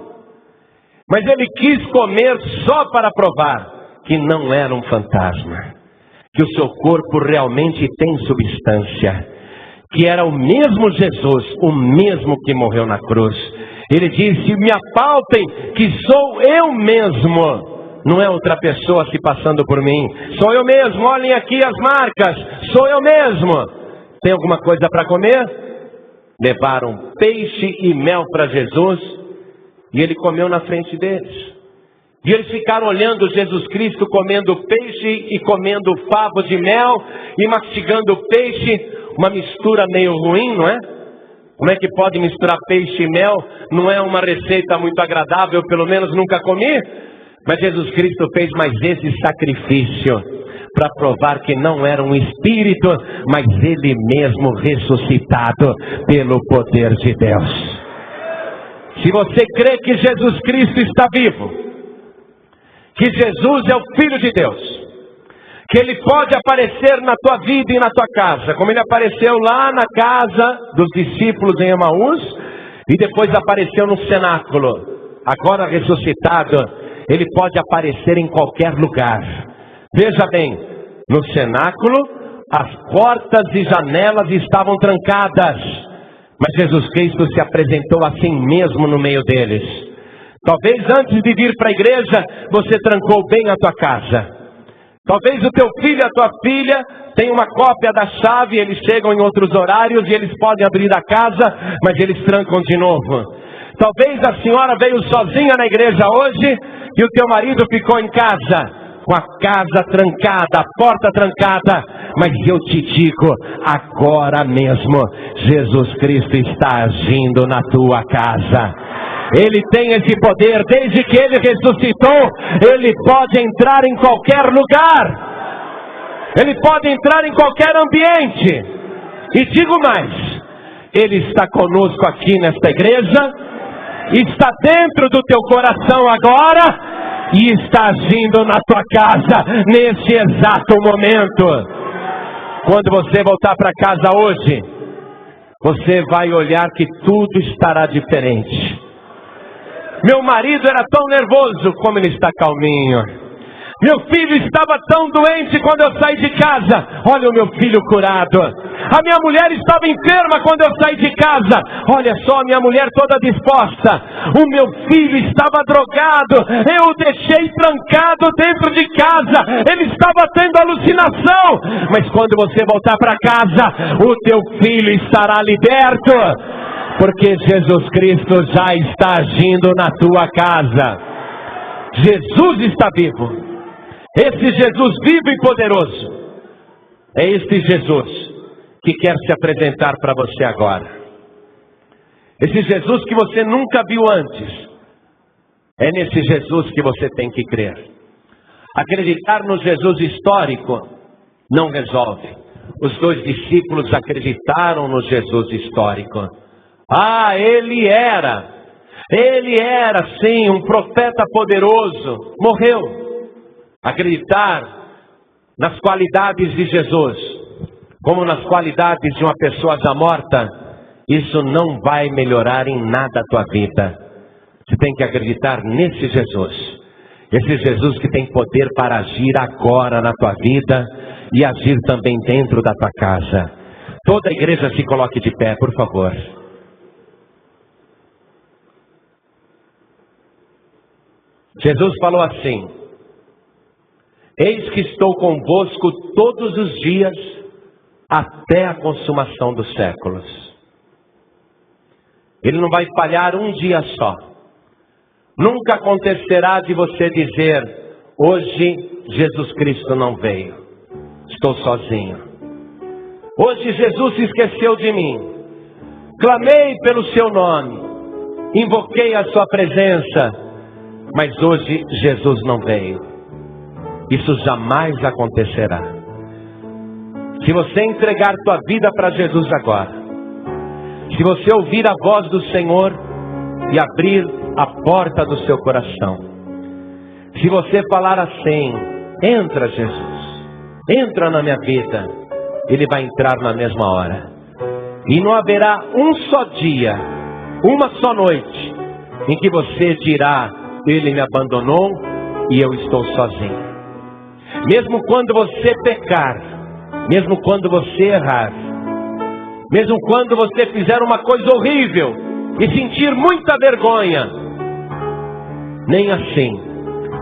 mas ele quis comer só para provar que não era um fantasma, que o seu corpo realmente tem substância, que era o mesmo Jesus, o mesmo que morreu na cruz. Ele disse: me apalpem, que sou eu mesmo. Não é outra pessoa se passando por mim. Sou eu mesmo, olhem aqui as marcas. Sou eu mesmo. Tem alguma coisa para comer? Levaram peixe e mel para Jesus. E ele comeu na frente deles. E eles ficaram olhando Jesus Cristo comendo peixe e comendo favos de mel e mastigando peixe. Uma mistura meio ruim, não é? Como é que pode misturar peixe e mel? Não é uma receita muito agradável, pelo menos nunca comi. Mas Jesus Cristo fez mais esse sacrifício para provar que não era um espírito, mas ele mesmo ressuscitado pelo poder de Deus. Se você crê que Jesus Cristo está vivo, que Jesus é o Filho de Deus, que ele pode aparecer na tua vida e na tua casa, como ele apareceu lá na casa dos discípulos em Emaús, e depois apareceu no cenáculo, agora ressuscitado, ele pode aparecer em qualquer lugar. Veja bem, no cenáculo, as portas e janelas estavam trancadas, mas Jesus Cristo se apresentou assim mesmo no meio deles. Talvez antes de vir para a igreja, você trancou bem a tua casa. Talvez o teu filho e a tua filha tenham uma cópia da chave, eles chegam em outros horários e eles podem abrir a casa, mas eles trancam de novo. Talvez a senhora veio sozinha na igreja hoje e o teu marido ficou em casa, com a casa trancada, a porta trancada. Mas eu te digo, agora mesmo, Jesus Cristo está agindo na tua casa. Ele tem esse poder, desde que ele ressuscitou, ele pode entrar em qualquer lugar. Ele pode entrar em qualquer ambiente. E digo mais, ele está conosco aqui nesta igreja, está dentro do teu coração agora, e está agindo na tua casa, nesse exato momento. Quando você voltar para casa hoje, você vai olhar que tudo estará diferente. Meu marido era tão nervoso, como ele está calminho. Meu filho estava tão doente quando eu saí de casa. Olha o meu filho curado. A minha mulher estava enferma quando eu saí de casa. Olha só, a minha mulher toda disposta. O meu filho estava drogado. Eu o deixei trancado dentro de casa. Ele estava tendo alucinação. Mas quando você voltar para casa, o teu filho estará liberto. Porque Jesus Cristo já está agindo na tua casa. Jesus está vivo. Esse Jesus vivo e poderoso é este Jesus que quer se apresentar para você agora. Esse Jesus que você nunca viu antes. É nesse Jesus que você tem que crer. Acreditar no Jesus histórico não resolve. Os dois discípulos acreditaram no Jesus histórico. Ah, ele era sim um profeta poderoso, morreu. Acreditar nas qualidades de Jesus, como nas qualidades de uma pessoa já morta, isso não vai melhorar em nada a tua vida. Você tem que acreditar nesse Jesus. Esse Jesus que tem poder para agir agora na tua vida e agir também dentro da tua casa. Toda a igreja se coloque de pé, por favor. Jesus falou assim: eis que estou convosco todos os dias, até a consumação dos séculos. Ele não vai falhar um dia só. Nunca acontecerá de você dizer: hoje Jesus Cristo não veio, estou sozinho. Hoje Jesus se esqueceu de mim. Clamei pelo seu nome, invoquei a sua presença, mas hoje Jesus não veio. Isso jamais acontecerá. Se você entregar tua vida para Jesus agora, se você ouvir a voz do Senhor e abrir a porta do seu coração, se você falar assim: entra Jesus, entra na minha vida, Ele vai entrar na mesma hora. E não haverá um só dia, uma só noite, em que você dirá: Ele me abandonou e eu estou sozinho. Mesmo quando você pecar, mesmo quando você errar, mesmo quando você fizer uma coisa horrível e sentir muita vergonha, nem assim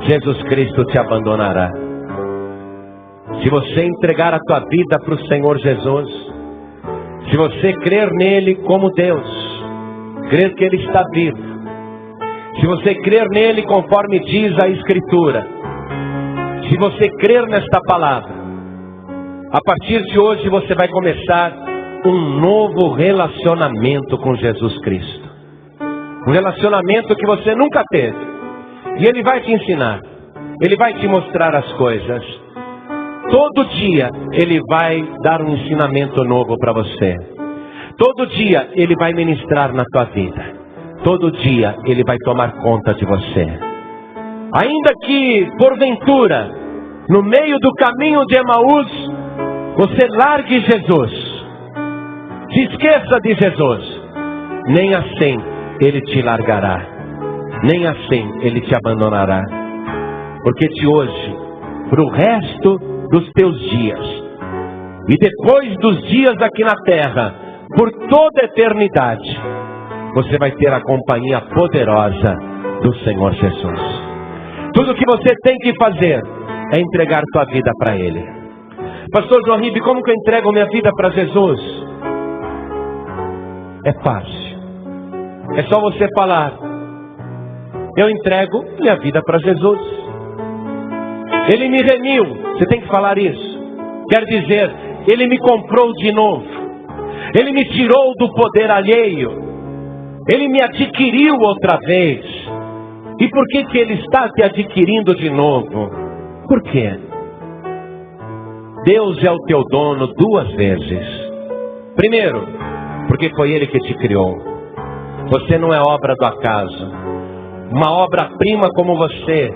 Jesus Cristo te abandonará. Se você entregar a tua vida para o Senhor Jesus, se você crer nele como Deus, crer que Ele está vivo, se você crer nele conforme diz a Escritura, se você crer nesta palavra, a partir de hoje você vai começar um novo relacionamento com Jesus Cristo. Um relacionamento que você nunca teve. E Ele vai te ensinar, Ele vai te mostrar as coisas. Todo dia Ele vai dar um ensinamento novo para você. Todo dia Ele vai ministrar na tua vida. Todo dia Ele vai tomar conta de você. Ainda que, porventura, no meio do caminho de Emaús, você largue Jesus, se esqueça de Jesus, nem assim Ele te largará, nem assim Ele te abandonará. Porque de hoje, para o resto dos teus dias, e depois dos dias aqui na terra, por toda a eternidade, você vai ter a companhia poderosa do Senhor Jesus. Tudo que você tem que fazer é entregar tua vida para Ele. Pastor João Ribe, como que eu entrego minha vida para Jesus? É fácil. É só você falar: eu entrego minha vida para Jesus. Ele me remiu. Você tem que falar isso. Quer dizer, Ele me comprou de novo. Ele me tirou do poder alheio. Ele me adquiriu outra vez. E por que que Ele está te adquirindo de novo? Por quê? Deus é o teu dono duas vezes. Primeiro, porque foi Ele que te criou. Você não é obra do acaso. Uma obra-prima como você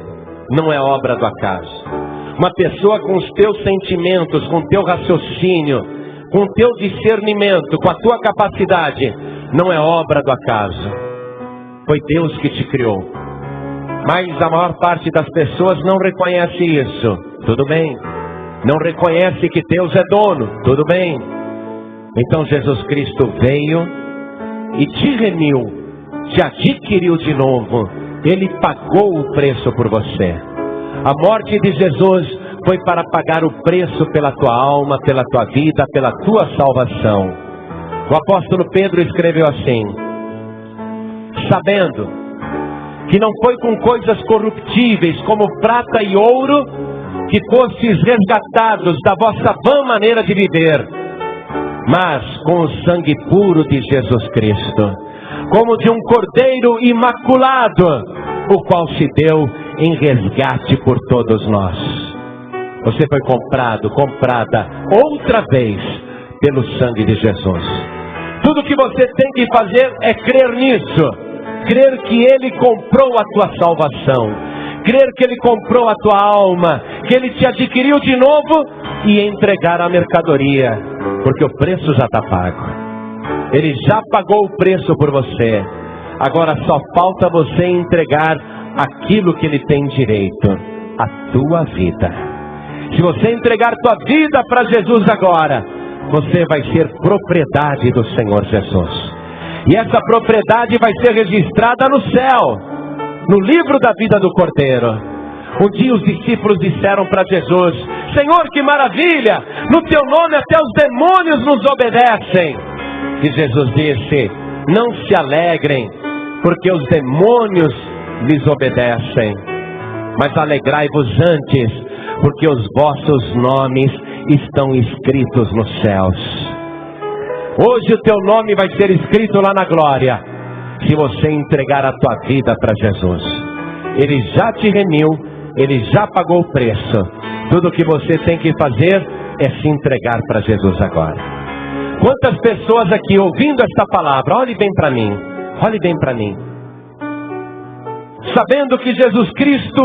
não é obra do acaso. Uma pessoa com os teus sentimentos, com o teu raciocínio, com o teu discernimento, com a tua capacidade, não é obra do acaso. Foi Deus que te criou. Mas a maior parte das pessoas não reconhece isso. Tudo bem. Não reconhece que Deus é dono. Tudo bem. Então Jesus Cristo veio e te remiu, te adquiriu de novo. Ele pagou o preço por você. A morte de Jesus foi para pagar o preço pela tua alma, pela tua vida, pela tua salvação. O apóstolo Pedro escreveu assim: sabendo que não foi com coisas corruptíveis como prata e ouro que fostes resgatados da vossa vã maneira de viver, mas com o sangue puro de Jesus Cristo, como de um cordeiro imaculado, o qual se deu em resgate por todos nós. Você foi comprada outra vez pelo sangue de Jesus. Tudo que você tem que fazer é crer nisso. Crer que Ele comprou a tua salvação. Crer que Ele comprou a tua alma. Que Ele te adquiriu de novo e entregar a mercadoria. Porque o preço já está pago. Ele já pagou o preço por você. Agora só falta você entregar aquilo que Ele tem direito. A tua vida. Se você entregar tua vida para Jesus agora, você vai ser propriedade do Senhor Jesus. E essa propriedade vai ser registrada no céu, no livro da vida do Cordeiro. Um dia os discípulos disseram para Jesus: Senhor, que maravilha! No teu nome até os demônios nos obedecem. E Jesus disse: não se alegrem, porque os demônios lhes obedecem, mas alegrai-vos antes, porque os vossos nomes estão escritos nos céus. Hoje o teu nome vai ser escrito lá na glória, se você entregar a tua vida para Jesus. Ele já te remiu, Ele já pagou o preço. Tudo o que você tem que fazer é se entregar para Jesus agora. Quantas pessoas aqui ouvindo esta palavra, olhe bem para mim, olhe bem para mim, sabendo que Jesus Cristo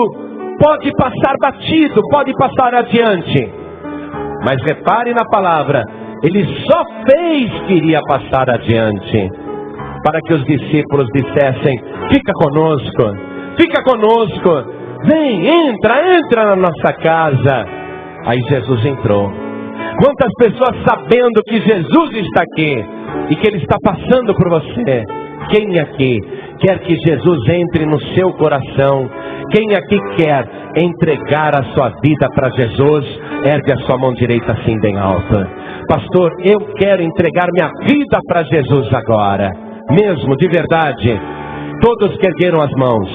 pode passar batido, pode passar adiante, mas repare na palavra, Ele só fez que iria passar adiante, para que os discípulos dissessem: fica conosco, vem, entra na nossa casa. Aí Jesus entrou. Quantas pessoas sabendo que Jesus está aqui e que Ele está passando por você? Quem aqui quer que Jesus entre no seu coração? Quem aqui quer entregar a sua vida para Jesus? Ergue a sua mão direita assim bem alta. Pastor, eu quero entregar minha vida para Jesus agora, mesmo, de verdade. Todos que ergueram as mãos,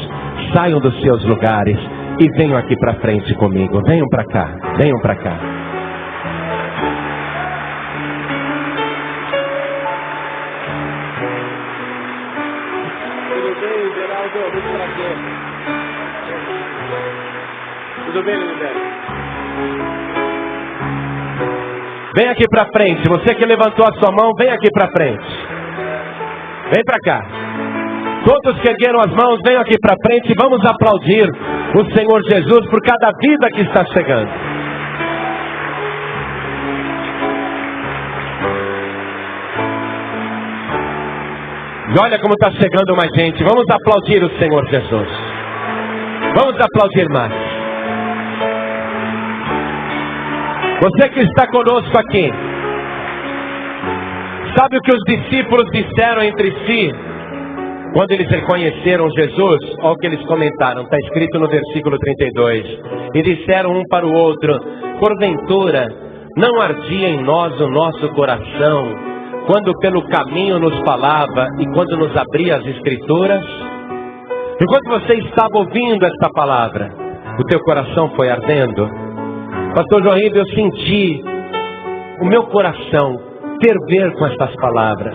saiam dos seus lugares e venham aqui para frente comigo. Venham para cá, venham para cá. Tudo bem, Geraldo? Muito prazer. Tudo bem, Lindbergh? Vem aqui para frente. Você que levantou a sua mão, vem aqui para frente. Vem para cá. Todos que ergueram as mãos, venham aqui para frente e vamos aplaudir o Senhor Jesus por cada vida que está chegando. E olha como está chegando mais gente. Vamos aplaudir o Senhor Jesus. Vamos aplaudir mais. Você que está conosco aqui, sabe o que os discípulos disseram entre si quando eles reconheceram Jesus? Olha o que eles comentaram, está escrito no versículo 32. E disseram um para o outro: porventura não ardia em nós o nosso coração quando pelo caminho nos falava e quando nos abria as Escrituras? Enquanto você estava ouvindo esta palavra, o teu coração foi ardendo? Pastor João Ribeiro, eu senti o meu coração ferver com estas palavras.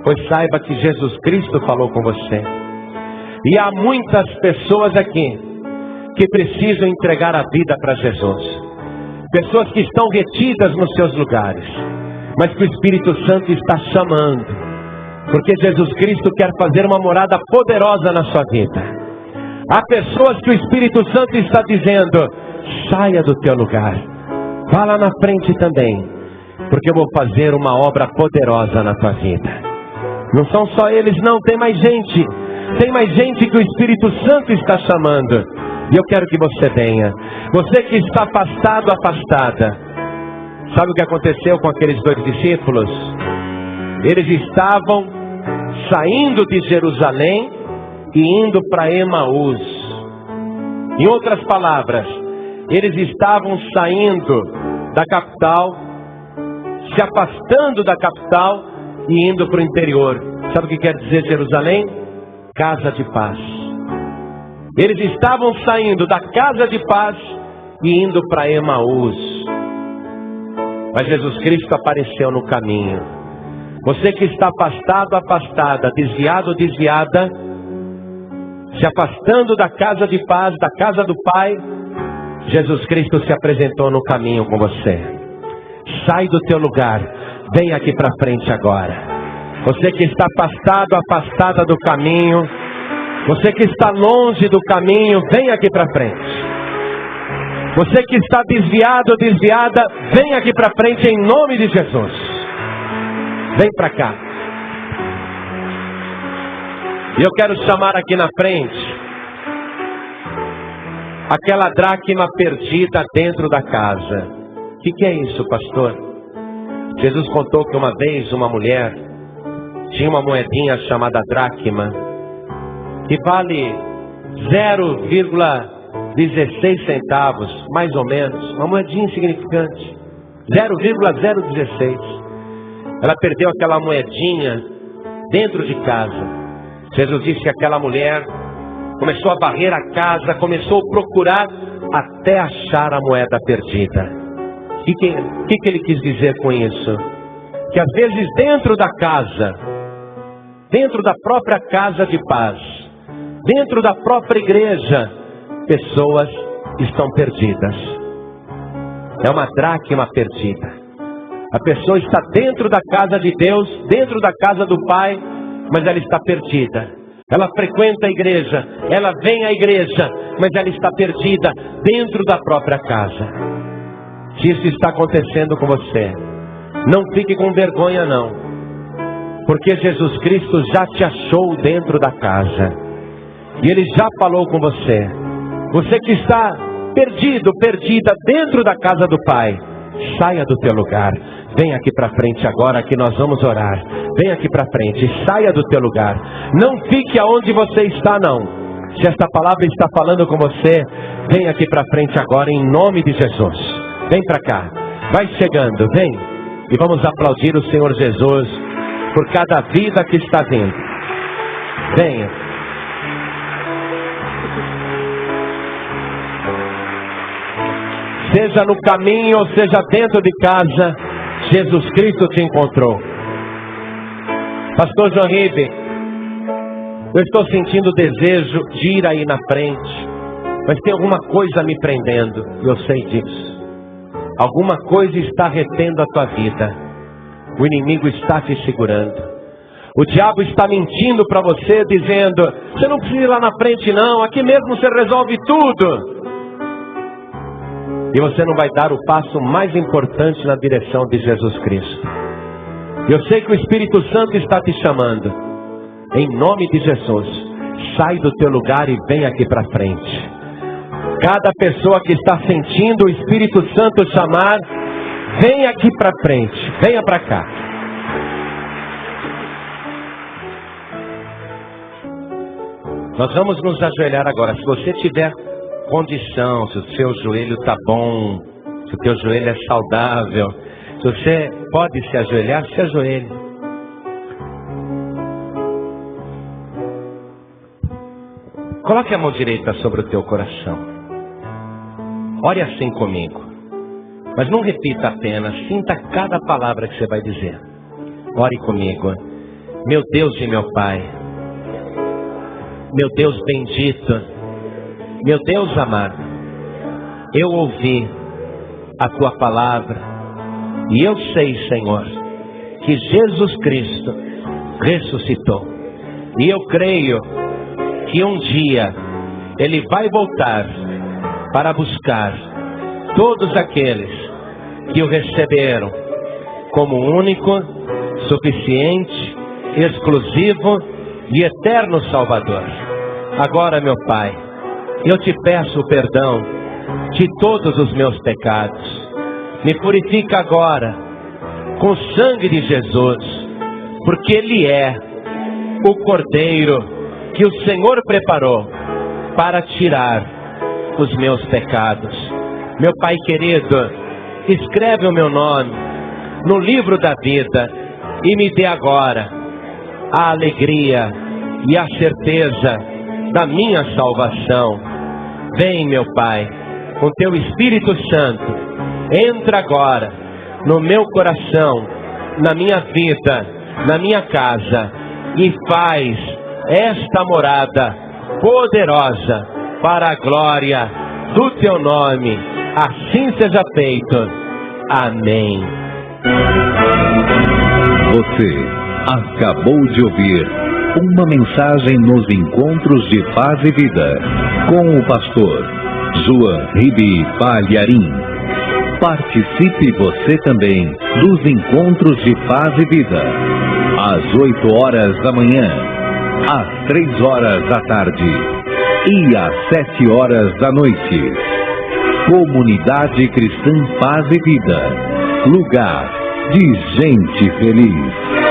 Pois saiba que Jesus Cristo falou com você. E há muitas pessoas aqui que precisam entregar a vida para Jesus. Pessoas que estão retidas nos seus lugares, mas que o Espírito Santo está chamando, porque Jesus Cristo quer fazer uma morada poderosa na sua vida. Há pessoas que o Espírito Santo está dizendo: saia do teu lugar, vá lá na frente também, porque eu vou fazer uma obra poderosa na tua vida. Não são só eles não, tem mais gente que o Espírito Santo está chamando, e eu quero que você venha. Você que está afastado, afastada, sabe o que aconteceu com aqueles dois discípulos? Eles estavam saindo de Jerusalém e indo para Emaús. Em outras palavras, eles estavam saindo da capital, se afastando da capital e indo para o interior. Sabe o que quer dizer Jerusalém? Casa de paz. Eles estavam saindo da casa de paz e indo para Emaús. Mas Jesus Cristo apareceu no caminho. Você que está afastado, afastada, desviado, desviada, se afastando da casa de paz, da casa do Pai, Jesus Cristo se apresentou no caminho com você. Sai do teu lugar, vem aqui para frente agora. Você que está afastado, afastada do caminho, você que está longe do caminho, vem aqui para frente. Você que está desviado, desviada, vem aqui para frente em nome de Jesus. Vem para cá. E eu quero chamar aqui na frente aquela dracma perdida dentro da casa. O que é isso, pastor? Jesus contou que uma vez uma mulher tinha uma moedinha chamada dracma, que vale 0,16 centavos, mais ou menos, uma moedinha insignificante, 0,016. Ela perdeu aquela moedinha dentro de casa. Jesus disse que aquela mulher começou a varrer a casa, começou a procurar até achar a moeda perdida. O que ele quis dizer com isso? Que às vezes dentro da casa, dentro da própria casa de paz, dentro da própria igreja, pessoas estão perdidas. É uma dracma perdida. A pessoa está dentro da casa de Deus, dentro da casa do Pai, mas ela está perdida. Ela frequenta a igreja, ela vem à igreja, mas ela está perdida dentro da própria casa. Se isso está acontecendo com você, não fique com vergonha não, porque Jesus Cristo já te achou dentro da casa, e Ele já falou com você. Você que está perdido, perdida dentro da casa do Pai, saia do teu lugar, vem aqui para frente agora que nós vamos orar. Vem aqui para frente, saia do teu lugar, não fique aonde você está não. Se esta palavra está falando com você, vem aqui para frente agora em nome de Jesus. Vem para cá, vai chegando, vem. E vamos aplaudir o Senhor Jesus por cada vida que está vindo. Venha. Seja no caminho ou seja dentro de casa, Jesus Cristo te encontrou. Pastor João Ribe, eu estou sentindo o desejo de ir aí na frente, mas tem alguma coisa me prendendo, eu sei disso. Alguma coisa está retendo a tua vida. O inimigo está te segurando. O diabo está mentindo para você, dizendo: você não precisa ir lá na frente não, aqui mesmo você resolve tudo. E você não vai dar o passo mais importante na direção de Jesus Cristo. Eu sei que o Espírito Santo está te chamando. Em nome de Jesus, sai do teu lugar e vem aqui para frente. Cada pessoa que está sentindo o Espírito Santo chamar, vem aqui para frente, venha para cá. Nós vamos nos ajoelhar agora. Se você tiver condição, se o seu joelho está bom, se o teu joelho é saudável, se você pode se ajoelhar, se ajoelhe. Coloque a mão direita sobre o teu coração. Ore assim comigo. Mas não repita apenas, sinta cada palavra que você vai dizer. Ore comigo. Meu Deus e meu Pai, meu Deus bendito, meu Deus amado, eu ouvi a tua palavra e eu sei, Senhor, que Jesus Cristo ressuscitou. E eu creio que um dia Ele vai voltar para buscar todos aqueles que o receberam como único, suficiente, exclusivo e eterno Salvador. Agora, meu Pai, eu te peço o perdão de todos os meus pecados. Me purifica agora com o sangue de Jesus, porque Ele é o Cordeiro que o Senhor preparou para tirar os meus pecados. Meu Pai querido, escreve o meu nome no livro da vida e me dê agora a alegria e a certeza da minha salvação. Vem, meu Pai, com teu Espírito Santo, entra agora no meu coração, na minha vida, na minha casa, e faz esta morada poderosa para a glória do teu nome. Assim seja feito. Amém. Você acabou de ouvir uma mensagem nos Encontros de Paz e Vida, com o pastor João Ribe Palharim. Participe você também dos Encontros de Paz e Vida, às 8 horas da manhã, às 3 horas da tarde e às 7 horas da noite. Comunidade Cristã Paz e Vida. Lugar de gente feliz.